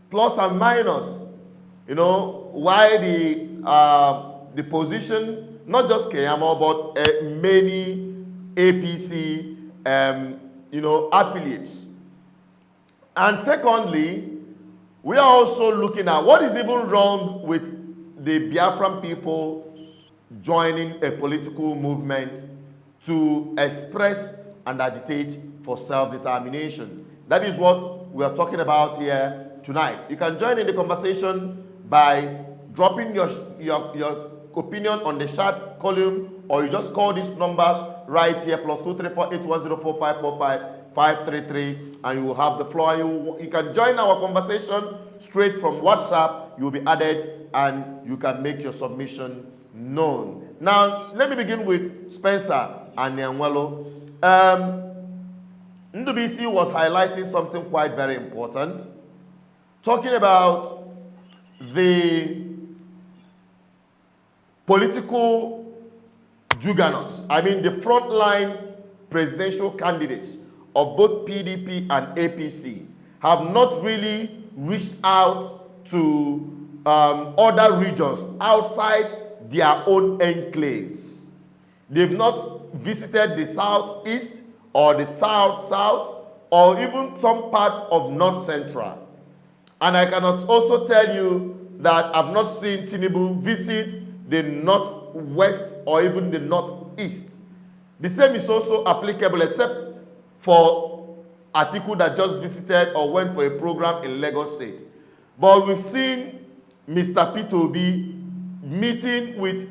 plus and minus, you know, why the position, not just Keyamo, but many APC, you know, affiliates. And secondly, we are also looking at what is even wrong with the Biafran people joining a political movement to express and agitate for self-determination. That is what we are talking about here tonight. You can join in the conversation by dropping your opinion on the chat column, or you just call these numbers right here, +234-8104-545-533, and you will have the floor. You can join our conversation straight from WhatsApp. You will be added and you can make your submission known. Now, let me begin with Spencer Anyanwalo. Ndubisi was highlighting something quite very important, talking about the political juggernauts, I mean the frontline presidential candidates of both PDP and APC have not really reached out to other regions outside their own enclaves. They've not visited the southeast or the south-south or even some parts of north central. And I can also tell you that I've not seen Tinubu visit the northwest or even the northeast. The same is also applicable, except for Atiku that just visited or went for a program in Lagos State. But we've seen Mr. P2B meeting with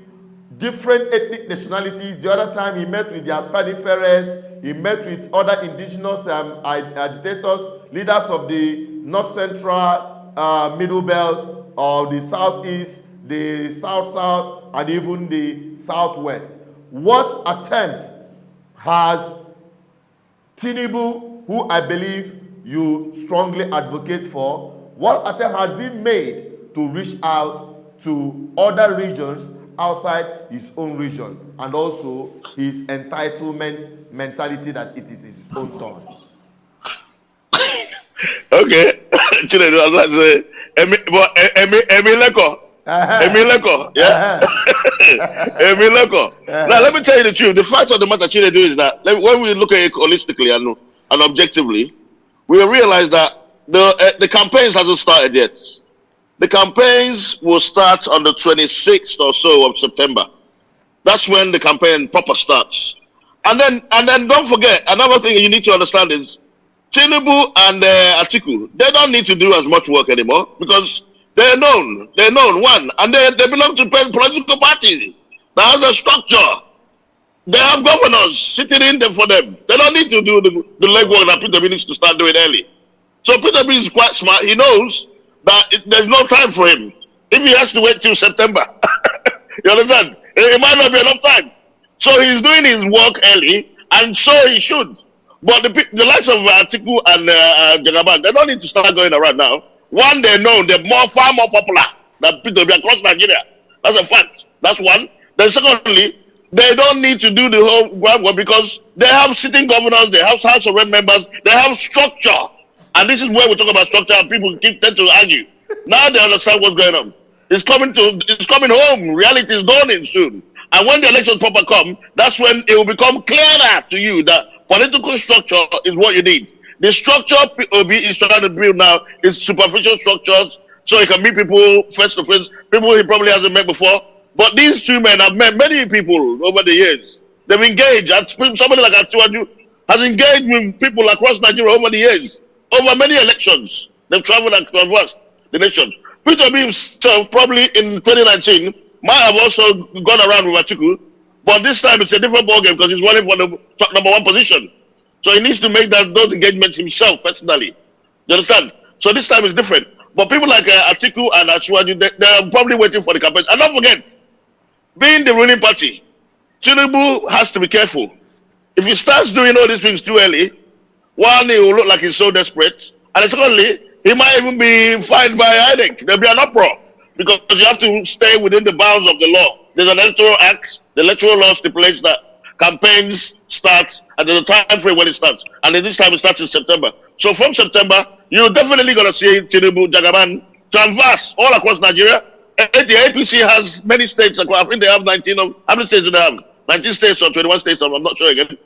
different ethnic nationalities. The other time he met with the Afani Ferres, he met with other indigenous agitators, leaders of the North Central, Middle Belt, or the Southeast, the South-South, and even the Southwest. What attempt has Tinubu, who I believe you strongly advocate for, what attempt has he made to reach out to other regions outside his own region, and also his entitlement mentality that it is his own turn? Okay. Emileko, yeah. Emileko. Now let me tell you the truth. The fact of the matter, Chinedu, is that when we look at it holistically and objectively, we realize that the campaigns hasn't started yet. The campaigns will start on the 26th or so of September. That's when the campaign proper starts. And then don't forget, another thing you need to understand is Tinubu and Atiku, they don't need to do as much work anymore because they're known, one, and they belong to political parties that has a structure. They have governors sitting in there for them. They don't need to do the legwork that Peter B needs to start doing early. So Peter B is quite smart. He knows that there's no time for him. If he has to wait till September, you understand? It might not be enough time. So he's doing his work early, and so he should. But the likes of Atiku and Jagaban, they don't need to start going around now. One, they're known, they're far more popular than Peter B across Nigeria. That's a fact. That's one. Then secondly, they don't need to do the whole groundwork because they have sitting governors, they have House of Rep members, they have structure. And this is where we talk about structure and people tend to argue. Now they understand what's going on. It's coming home. Reality is dawning soon. And when the elections proper come, that's when it will become clearer to you that political structure is what you need. The structure POB is trying to build now is superficial structures, so he can meet people face to face, people he probably hasn't met before. But these two men have met many people over the years. They've engaged. Somebody like Atiwaju has engaged with people across Nigeria over the years, over many elections. They've traveled and traversed the nation. Peter Obi himself, probably in 2019, might have also gone around with Atiku, but this time it's a different ballgame because he's running for the top number 1 position. So he needs to make those engagements himself personally. You understand? So this time is different. But people like Atiku and Ashwaju, they're probably waiting for the campaign. And don't forget, being the ruling party, Tinubu has to be careful. If he starts doing all these things too early, one, he will look like he's so desperate. And secondly, he might even be fined by INEC. There'll be an uproar because you have to stay within the bounds of the law. There's an electoral act. The electoral law stipulates that campaigns start and there's a time frame when it starts. And in this time it starts in September. So from September, you're definitely going to see Tinubu, Jagaban, traverse all across Nigeria. And the APC has many states. I think they have 19 of, how many states do they have? 19 states or 21 states, I'm not sure again.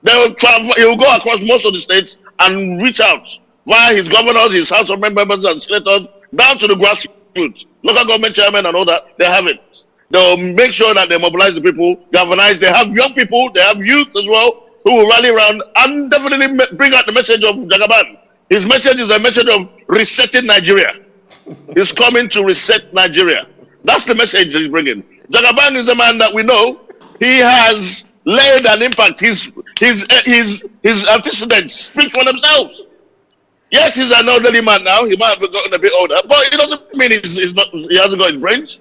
They will travel, he will go across most of the states and reach out via his governors, his House of members and senators, down to the grassroots. Local government chairmen and all that, they have it. They'll make sure that they mobilize the people, galvanize. They have young people, they have youth as well, who will rally around and definitely bring out the message of Jagaban. His message is a message of resetting Nigeria. He's coming to reset Nigeria. That's the message he's bringing. Jagaban is the man that we know. He has laid an impact. His antecedents speak for themselves. Yes, he's an elderly man now. He might have gotten a bit older, but it doesn't mean he hasn't got his brains.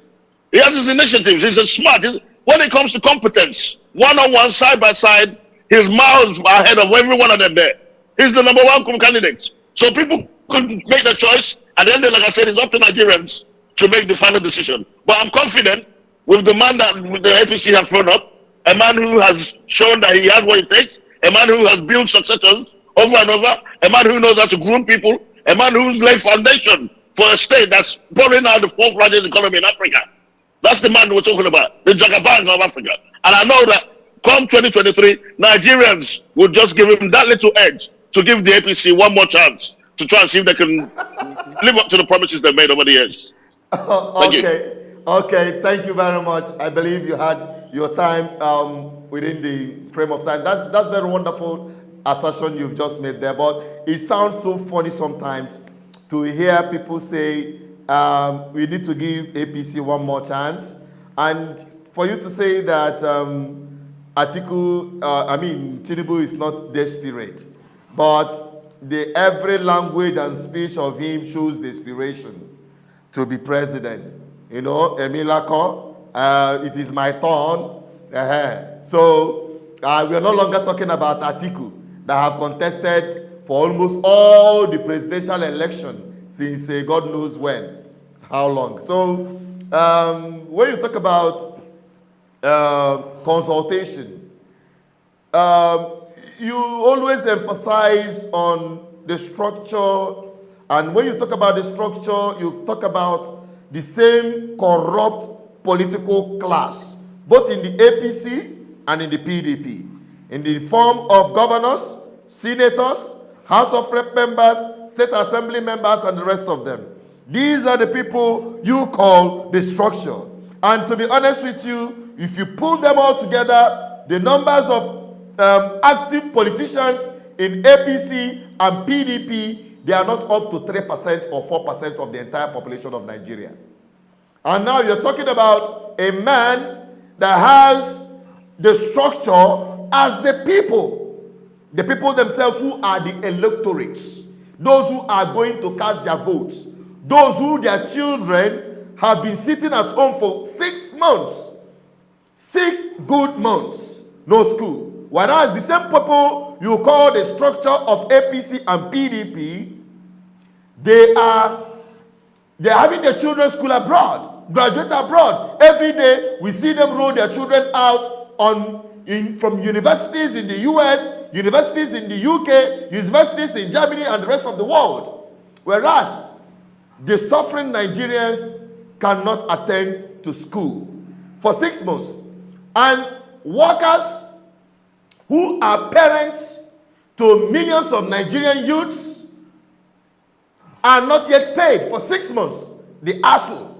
He has his initiatives. He's a smart. When it comes to competence, one-on-one, side-by-side, his miles ahead of every one of them there. He's the number 1 candidate. So people could make the choice. At the end, like I said, it's up to Nigerians to make the final decision. But I'm confident with the man that the APC have thrown up, a man who has shown that he has what it takes, a man who has built successors over and over, a man who knows how to groom people, a man who's laid foundation for a state that's probably now the 4th largest economy in Africa. That's the man we're talking about, the Jagaban of Africa. And I know that come 2023, Nigerians will just give him that little edge to give the APC one more chance to try and see if they can live up to the promises they've made over the years. Thank you. Okay, thank you very much. I believe you had your time within the frame of time. That's very wonderful assertion you've just made there, but it sounds so funny sometimes to hear people say we need to give APC one more chance, and for you to say that Tinubu is not desperate, but every language and speech of him shows desperation to be president. You know, Emilako, it is my turn. So we are no longer talking about Atiku that have contested for almost all the presidential election since God knows when, how long. So when you talk about consultation, you always emphasize on the structure, and when you talk about the structure, you talk about the same corrupt political class, both in the APC and in the PDP, in the form of governors, senators, House of Rep members, State Assembly members, and the rest of them. These are the people you call the structure. And to be honest with you, if you pull them all together, the numbers of active politicians in APC and PDP, they are not up to 3% or 4% of the entire population of Nigeria. And now you're talking about a man that has the structure as the people themselves who are the electorates, those who are going to cast their votes, those who their children have been sitting at home for 6 months, 6 good months, no school. Whereas the same people you call the structure of APC and PDP, they are having their children school abroad, graduate abroad. Every day we see them roll their children out from universities in the US, universities in the UK, universities in Germany and the rest of the world. Whereas the suffering Nigerians cannot attend to school for 6 months. And workers who are parents to millions of Nigerian youths are not yet paid for 6 months. The ASU.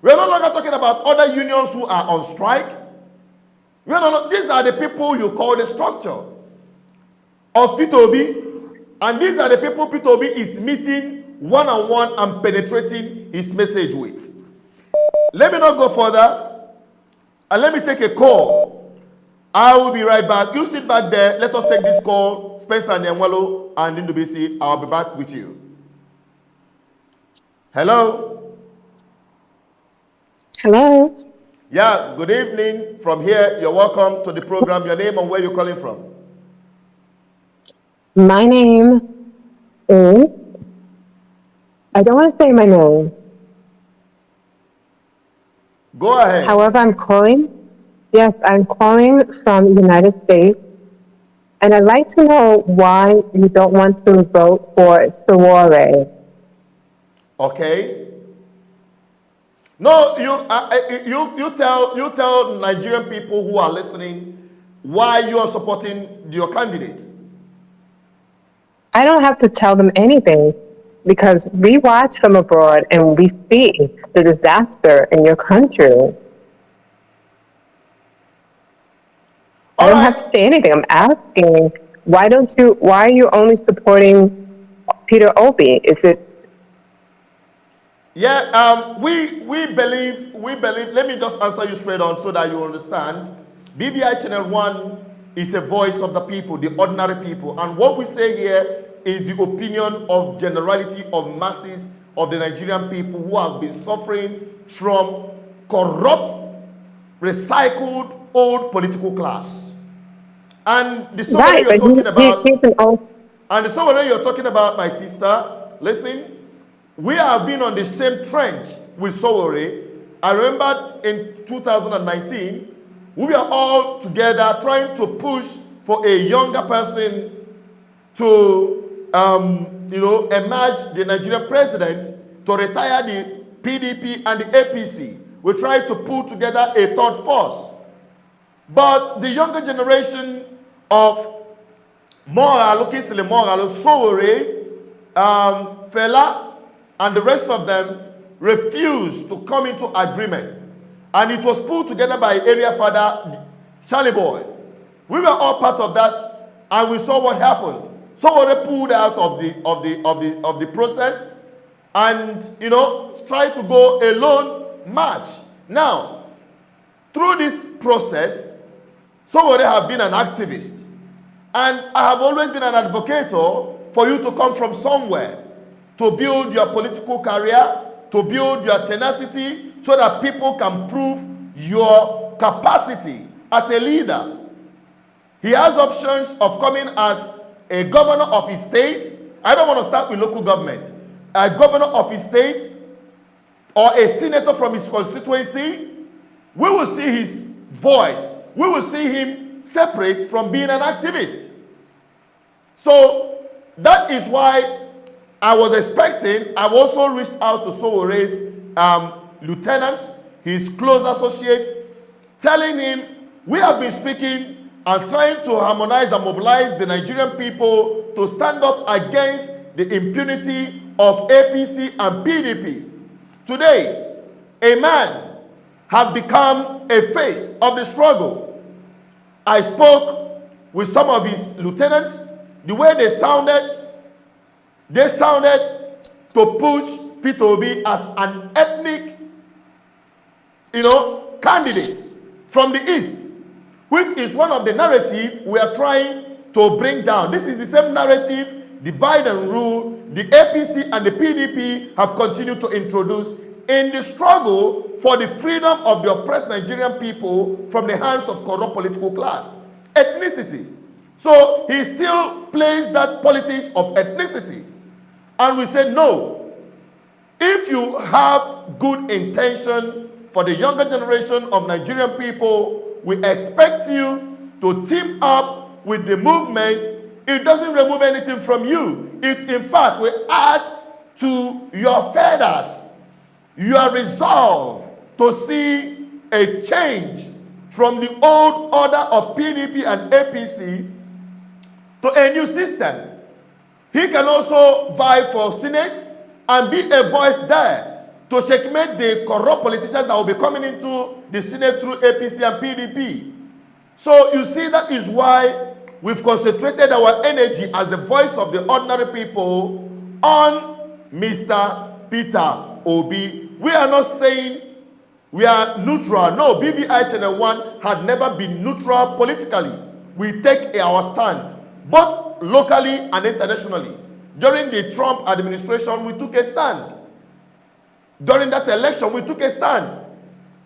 We're no longer talking about other unions who are on strike. These are the people you call the structure of P2B. And these are the people P2B is meeting one-on-one and penetrating his message with. Let me not go further, and let me take a call. I will be right back. You sit back there. Let us take this call. Spencer Nyangwalo and Indubisi, I'll be back with you. Hello? Hello? Yeah, good evening. From here, you're welcome to the program. Your name and where you're calling from? My name is, I don't want to say my name. Go ahead. However, I'm calling from the United States, and I'd like to know why you don't want to vote for Sowore. Okay. No, you tell Nigerian people who are listening why you are supporting your candidate. I don't have to tell them anything because we watch from abroad and we see the disaster in your country. I don't have to say anything. I'm asking, why are you only supporting Peter Obi? Is it? Yeah, we believe, let me just answer you straight on so that you understand. BVI Channel 1 is a voice of the people, the ordinary people. And what we say here is the opinion of generality of masses of the Nigerian people who have been suffering from corrupt, recycled, old political class. And the Sowore you're talking about, and the Sowore you're talking about, my sister, listen, we have been on the same trench with Sowore. I remember in 2019, we were all together trying to push for a younger person to, emerge the Nigerian president, to retire the PDP and the APC. We tried to pull together a third force. But the younger generation of Sowore, Fela, and the rest of them refused to come into agreement. And it was pulled together by area father Charlie Boy. We were all part of that, and we saw what happened. Sowore pulled out of the process, and tried to go a lone march. Now, through this process, Sowore have been an activist, and I have always been an advocate for you to come from somewhere to build your political career, to build your tenacity, so that people can prove your capacity as a leader. He has options of coming as a governor of his state. I don't want to start with local government. A governor of his state or a senator from his constituency. We will see his voice. We will see him separate from being an activist. So that is why I was expecting, I've also reached out to Sowore's lieutenants, his close associates, telling him we have been speaking and trying to harmonize and mobilize the Nigerian people to stand up against the impunity of APC and PDP. Today, a man has become a face of the struggle. I spoke with some of his lieutenants. The way they sounded to push Peter Obi as an ethnic, candidate from the East, which is one of the narratives we are trying to bring down. This is the same narrative, divide and rule, the APC and the PDP have continued to introduce in the struggle for the freedom of the oppressed Nigerian people from the hands of corrupt political class. Ethnicity. So he still plays that politics of ethnicity. And we say, no. If you have good intention for the younger generation of Nigerian people, we expect you to team up with the movement. It doesn't remove anything from you. It, in fact, will add to your feathers, your resolve to see a change from the old order of PDP and APC to a new system. He can also vie for Senate and be a voice there to checkmate the corrupt politicians that will be coming into the Senate through APC and PDP. So you see, that is why we've concentrated our energy as the voice of the ordinary people on Mr. Peter Obi. We are not saying we are neutral. No, BVI Channel 1 had never been neutral politically. We take our stand, both locally and internationally. During the Trump administration, we took a stand. During that election, we took a stand.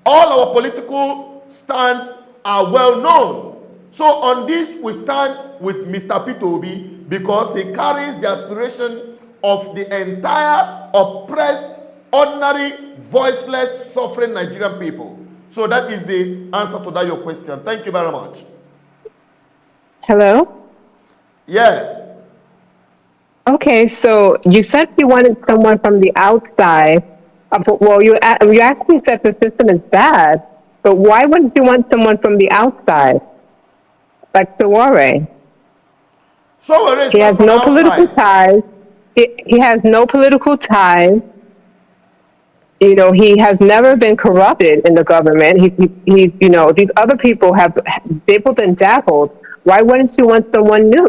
All our political stands are well known. So on this, we stand with Mr. Peter Obi because he carries the aspiration of the entire oppressed, ordinary, voiceless, suffering Nigerian people. So that is the answer to that your question. Thank you very much. Hello? Yeah. Okay, so you said you wanted someone from the outside. Well, you actually said the system is bad, but why wouldn't you want someone from the outside? Like Sowore? Sowore is He not has from no political outside. ties. He has no political ties. You know, he has never been corrupted in the government. He's you know, these other people have dibbled and dabbled. Why wouldn't you want someone new?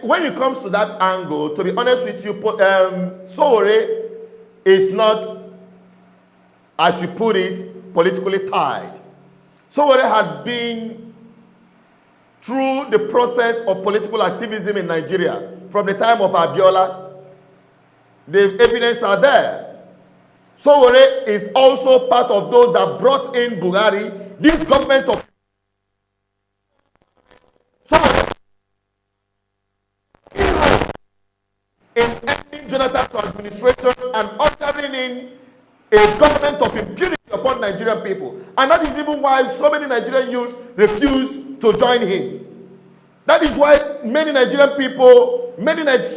When it comes to that angle, to be honest with you, Sowore is not, as you put it, politically tied. Sowore had been through the process of political activism in Nigeria from the time of Abiola. The evidence are there. Sowore is also part of those that brought in Buhari. This government of Sowore in ending Jonathan's administration and ushering in a government of impunity upon Nigerian people. And that is even why so many Nigerian youths refuse to join him. That is why many Nigerian people,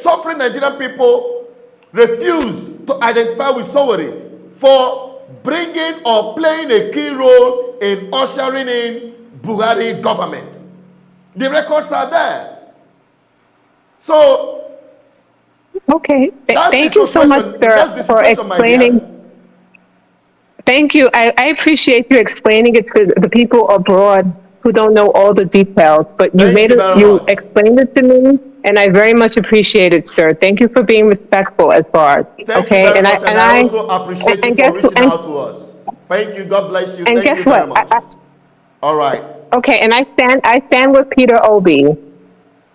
suffering Nigerian people refuse to identify with Sowore for bringing or playing a key role in ushering in Buhari government. The records are there. So, okay, thank you so much, sir, for explaining. Thank you. I appreciate you explaining it to the people abroad who don't know all the details, but you explained it to me, and I very much appreciate it, sir. Thank you for being respectful as far. Thank you very much, and I also appreciate you for reaching out to us. Thank you. God bless you. And Thank guess you very what? much. All right. Okay, and I stand with Peter Obi.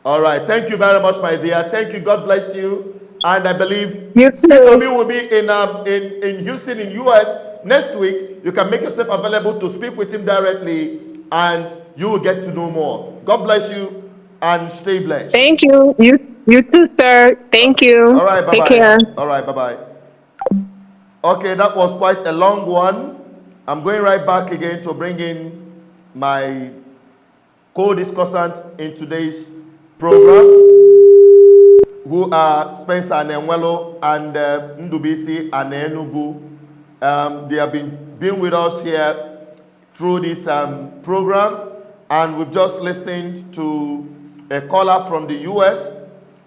All right. Thank you very much, my dear. Thank you. God bless you. And I believe you too. Peter Obi will be in Houston, in US next week. You can make yourself available to speak with him directly, and you will get to know more. God bless you and stay blessed. Thank you. You too, sir. Thank you. All right. Bye-bye. Take care. All right. Bye-bye. Okay, that was quite a long one. I'm going right back again to bring in my co-discussant in today's program, who are Spencer Nenwelo and Ndubisi Anenugu. They have been with us here through this program, and we've just listened to a caller from the US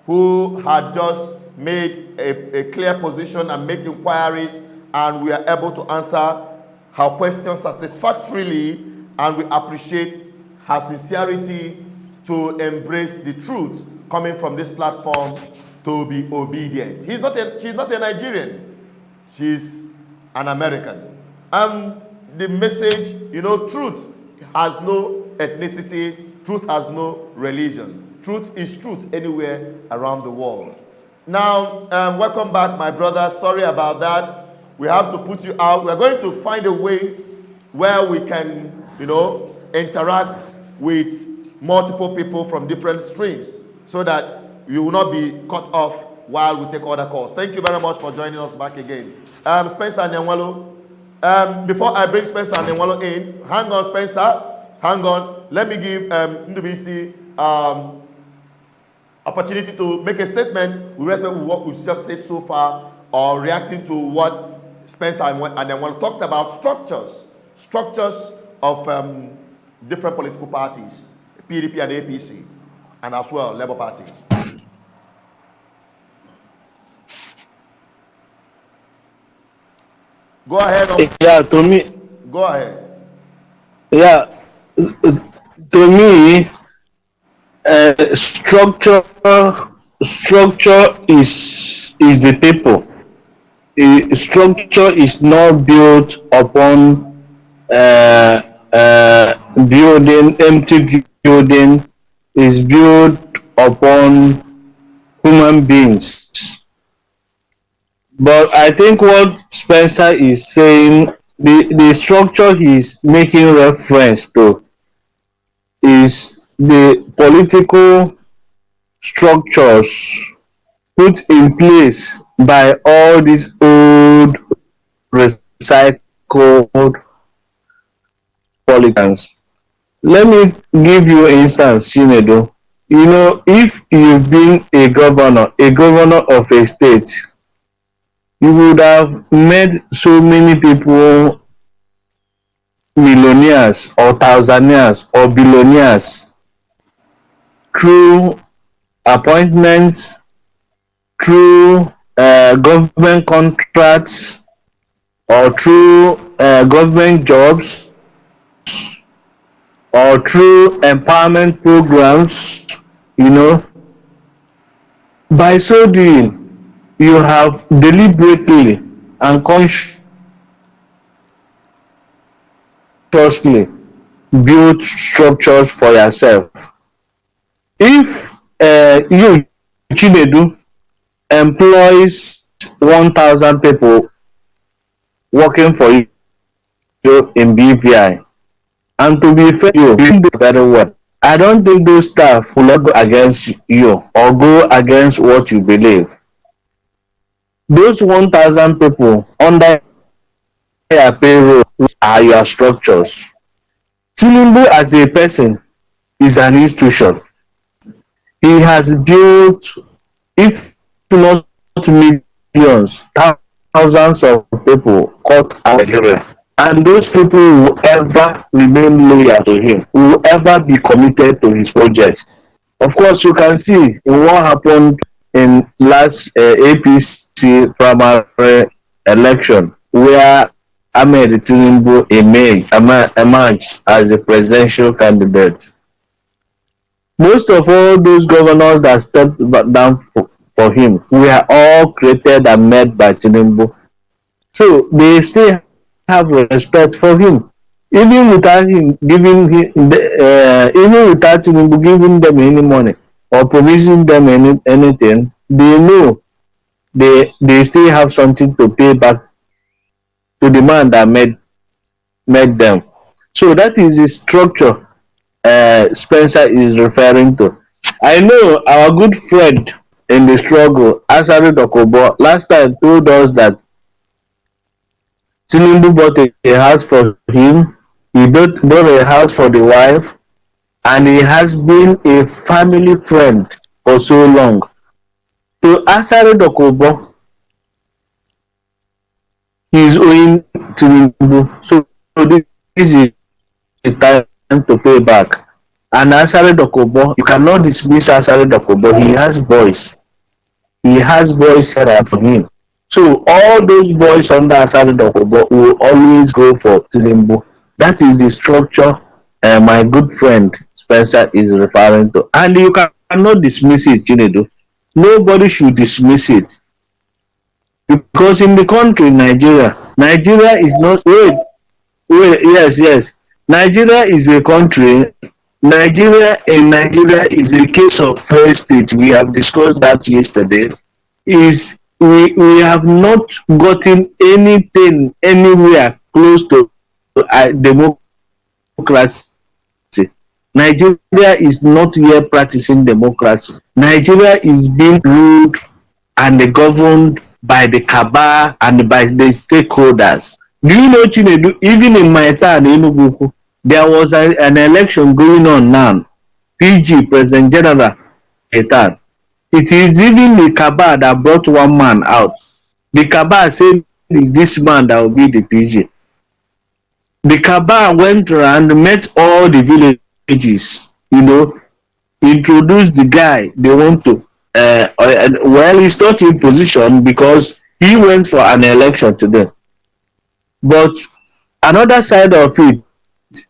who had just made a clear position and made inquiries, and we are able to answer her questions satisfactorily, and we appreciate her sincerity to embrace the truth coming from this platform, to be obedient. She's not a Nigerian. She's an American. And the message, truth has no ethnicity. Truth has no religion. Truth is truth anywhere around the world. Now, welcome back, my brother. Sorry about that. We have to put you out. We're going to find a way where we can, interact with multiple people from different streams so that you will not be cut off while we take other calls. Thank you very much for joining us back again. Spencer Nenwelo. Before I bring Spencer Nenwelo in, hang on, Spencer. Hang on. Let me give Ndubisi opportunity to make a statement with respect to what we've just said so far, or reacting to what Spencer and Nenwelo talked about, structures of different political parties, PDP and APC, and as well Labour Party. Go ahead. Yeah, to me. Go ahead. Yeah, to me, structure is is the people. The structure is not built upon uh, building, empty building, is built upon human beings. But I think what Spencer is saying, the structure he's making reference to is the political structures put in place by all these old recycled politicians. Let me give you an instance, Chinedu. You know, if you've been a governor of a state, you would have made so many people millionaires or thousandaires or billionaires through appointments, through government contracts, or through government jobs, or through empowerment programs. You know, by so doing, you have deliberately and consciously build structures for yourself. If you, Chinedu, employs 1,000 people working for you in BVI, and to be fair, you do very well. I don't think those staff will not go against you or go against what you believe. Those 1,000 people under your payroll are your structures. Tinubu as a person is an institution. He has built, if not millions, thousands of people caught out Nigeria. And those people will ever remain loyal to him, will ever be committed to his project. Of course, you can see in what happened in last APC primary election, where Ahmed Tinubu emerged as a presidential candidate. Most of all those governors that stepped down for him were all created and made by Tinubu. So they still have respect for him. Even without him giving even without Tinubu giving them any money or promising them anything, they know they still have something to pay back to the man that made them. So that is the structure Spencer is referring to. I know our good friend in the struggle, Asari Dokobo, last time told us that Tinubu bought a house for him, he bought a house for the wife, and he has been a family friend for so long. To Asari Dokobo, he is owing Tinubu, so this is the time to pay back. And Asari Dokobo, you cannot dismiss Asari Dokobo. He has boys. He has boys set up for him. So all those boys under Asari Dokobo will always go for Tinubu. That is the structure my good friend Spencer is referring to. And you cannot dismiss it, Chinedu. Nobody should dismiss it. Because in the country, Nigeria is not, yes. Nigeria is a country. Nigeria is a case of first state. We have discussed that yesterday. We have not gotten anything anywhere close to democracy. Nigeria is not yet practicing democracy. Nigeria is being ruled and governed by the cabal and by the stakeholders. Do you know, Chinedu, even in my town, Enugu, there was an election going on now. PG, President General Etan. It is even the cabal that brought one man out. The cabal said, it's this man that will be the PG. The cabal went around, met all the villages, introduced the guy they want to. Well, he's not in position because he went for an election today. But another side of it,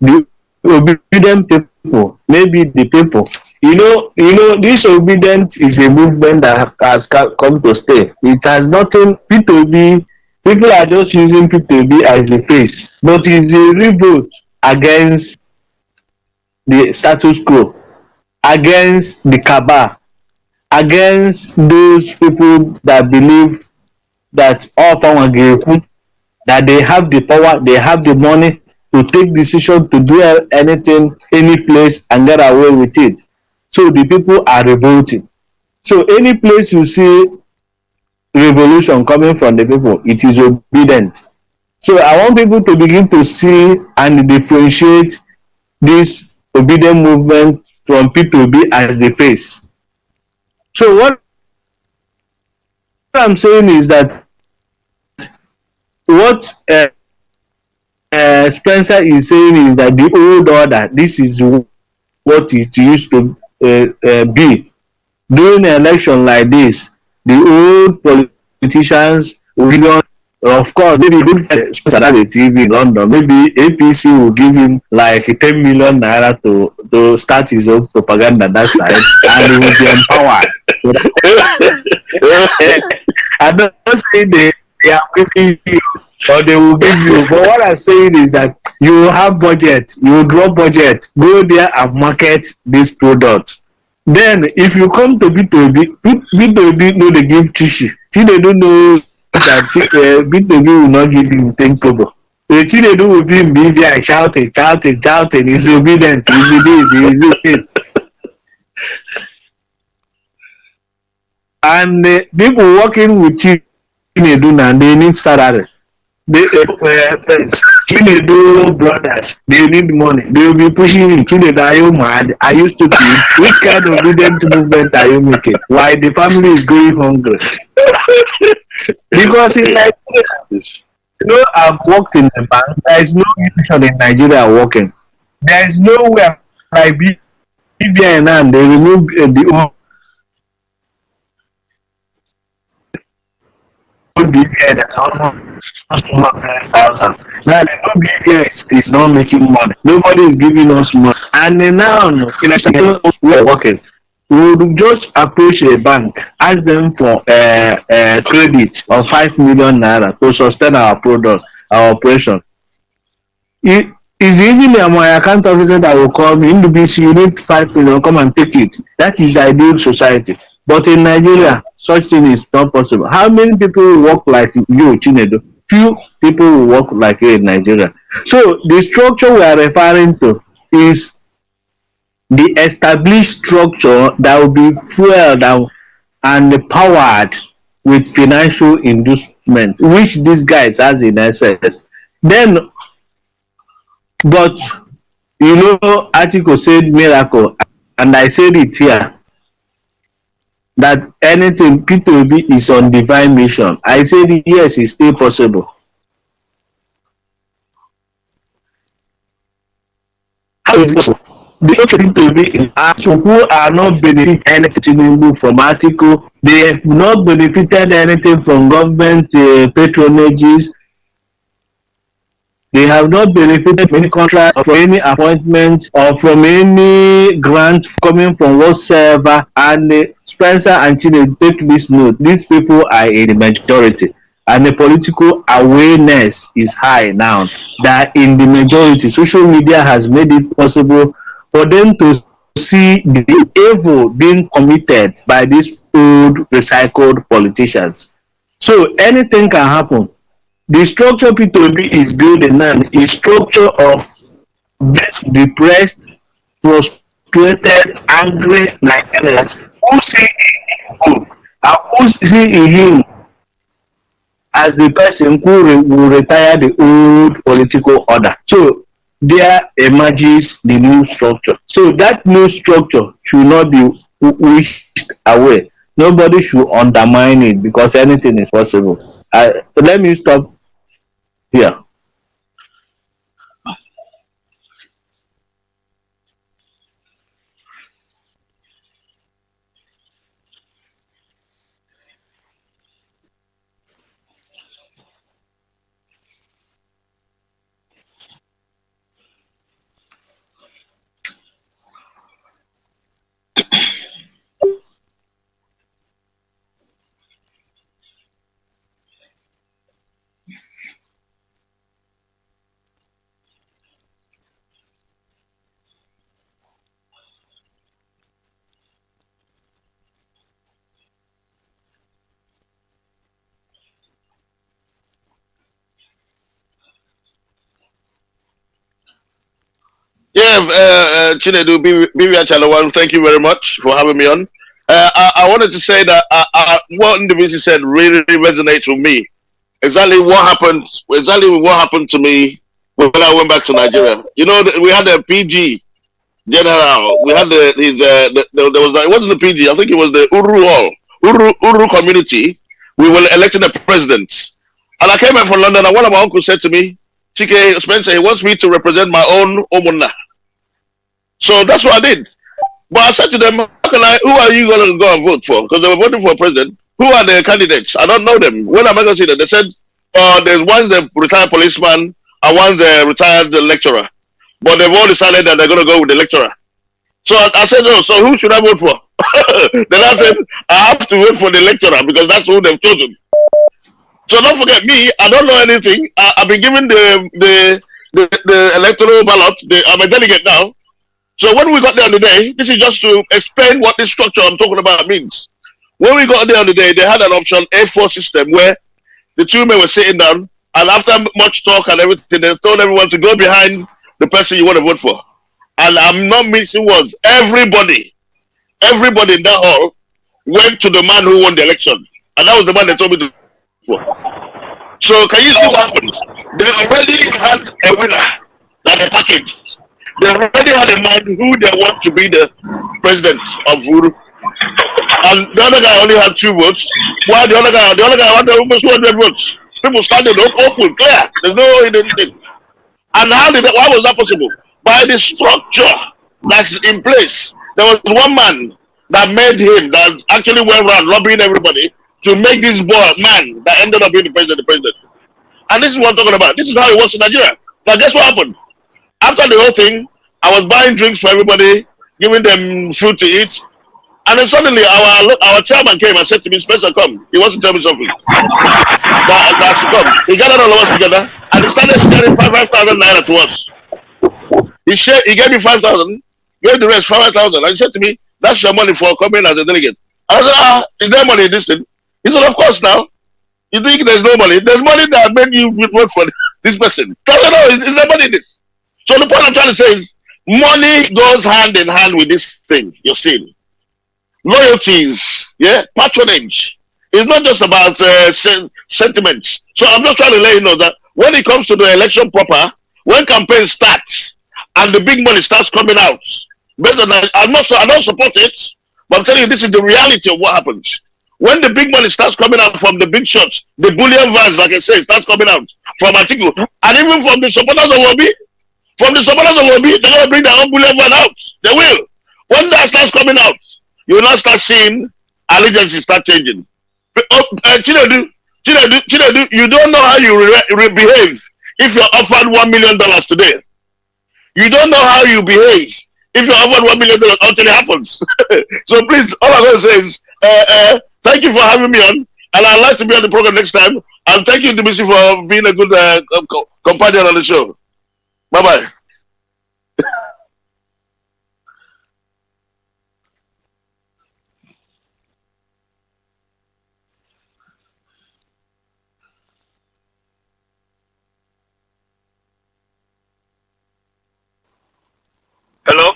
the obedient people, maybe the people This obedience is a movement that has come to stay. It has nothing. P2B, people are just using P2B as the face, but it's a revolt against the status quo, against the cabal, against those people that believe that all Fawangekwu, that they have the power, they have the money to take decision to do anything, any place, and get away with it. So the people are revolting. So any place you see revolution coming from the people, it is obedient. So I want people to begin to see and differentiate this obedient movement from P2B as the face. So what I'm saying is that what Spencer is saying is that the old order, this is what it used to be. During an election like this, the old politicians will, of course, maybe good Spencer has a TV in London, maybe APC will give him like 10 million naira to start his own propaganda that side, and he will be empowered. I'm not saying they are giving you or they will give you, but what I'm saying is that you will have budget, you will draw budget, go there and market this product. Then if you come to B2B, B2B no dey give Chishi. Chinedu know that B2B will not give him 10 kobo. The Chinedu will be in BVI shouting, he's obedient, he's this. And people working with Chinedu now, they need salary. Chinedu brothers, they need money. They will be pushing him. Chinedu, are you mad? Are you stupid? Which kind of obedient movement are you making? Why the family is going hungry? Because in Nigeria, I've worked in the bank. There is no institution in Nigeria working. There is nowhere like BVN and they remove the old BVN that's almost 100,000. Now the new BVN is not making money. Nobody is giving us money. And now, we're working. We would just approach a bank, ask them for credit of 5 million naira to sustain our product, our operation. It is even my account officer that will call me in the BC, you need 5 million, come and take it. That is the ideal society. But in Nigeria, such thing is not possible. How many people work like you, Chinedu? Few people will work like you in Nigeria. So the structure we are referring to is the established structure that will be fueled and powered with financial inducement, which these guys has in SS. Then, but article said miracle, and I said it here, that anything P2B is on divine mission. I said yes, it's still possible. How is it possible? The P2B who are not benefiting anything from article, they have not benefited anything from government patronages. They have not benefited from any contract or from any appointment or from any grant coming from whatsoever. And Spencer and Chine, take this note. These people are in the majority. And the political awareness is high now. That in the majority, social media has made it possible for them to see the evil being committed by these old recycled politicians. So anything can happen. The structure P2B is building now is structure of depressed, frustrated, angry Nigerians who see him good and who see him as the person who will retire the old political order. So there emerges the new structure. So that new structure should not be wished away. Nobody should undermine it because anything is possible. Let me stop here. Chinedu, Bibi Chalawan, thank you very much for having me on. I wanted to say that what individual said really resonates with me. Exactly what happened to me when I went back to Nigeria. You know, we had a PG general. We had there was it wasn't the PG. I think it was the Uru Hall, Uru community. We were electing a president, and I came back from London. And one of my uncles said to me, "Chike Spencer, he wants me to represent my own Omuna." So that's what I did. But I said to them, who are you going to go and vote for? Because they were voting for a president. Who are the candidates? I don't know them. When am I going to see them? They said, there's one's the retired policeman and one's the retired lecturer. But they've all decided that they're going to go with the lecturer. So I said, oh, so who should I vote for? Then I said, I have to vote for the lecturer because that's who they've chosen. So don't forget me, I don't know anything. I've been given the electoral ballot. I'm a delegate now. So when we got there on the day, this is just to explain what this structure I'm talking about means. When we got there on the day, they had an option A4 system where the two men were sitting down, and after much talk and everything, they told everyone to go behind the person you want to vote for. And I'm not missing words. Everybody in that hall went to the man who won the election. And that was the man they told me to vote for. So can you see what happened? They already had a winner that they packaged. They already had in mind who they want to be the president of Uru. And the other guy only had 2 votes. While the other guy wanted almost 200 votes. People started open, clear. There's no hidden thing. And why was that possible? By the structure that's in place. There was one man that actually went around lobbying everybody to make this man that ended up being the president. And this is what I'm talking about. This is how it works in Nigeria. Now guess what happened? After the whole thing, I was buying drinks for everybody, giving them food to eat. And then suddenly our chairman came and said to me, Spencer, come. He wants to tell me something. That should come. He gathered all of us together and he started sharing 5,000 naira to us. He gave me 5,000, gave the rest 5,000. And he said to me, that's your money for coming as a delegate. I said, is there money in this thing? He said, of course now. You think there's no money? There's money that made you vote for this person. I said, no, is there money in this? So the point I'm trying to say is, money goes hand in hand with this thing you're seeing. Loyalties, patronage. It's not just about sentiments. So I'm just trying to let you know that when it comes to the election proper, when campaigns start and the big money starts coming out, I don't support it, but I'm telling you this is the reality of what happens. When the big money starts coming out from the big shots, the bullion vans, like I say, starts coming out from Atiku, and even from the supporters of Obi. From the supporters of Obi, they're going to bring their own bullion van out. They will. When that starts coming out, you will not start seeing allegiances start changing. Chinedu, you don't know how you behave if you're offered $1 million today. You don't know how you behave if you're offered $1 million until it happens. So please, all I'm going to say is, thank you for having me on, and I'd like to be on the program next time. And thank you, Dimisi, for being a good companion on the show. Bye-bye. Hello?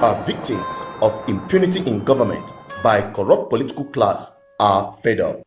are victims of impunity in government by corrupt political class are fed up.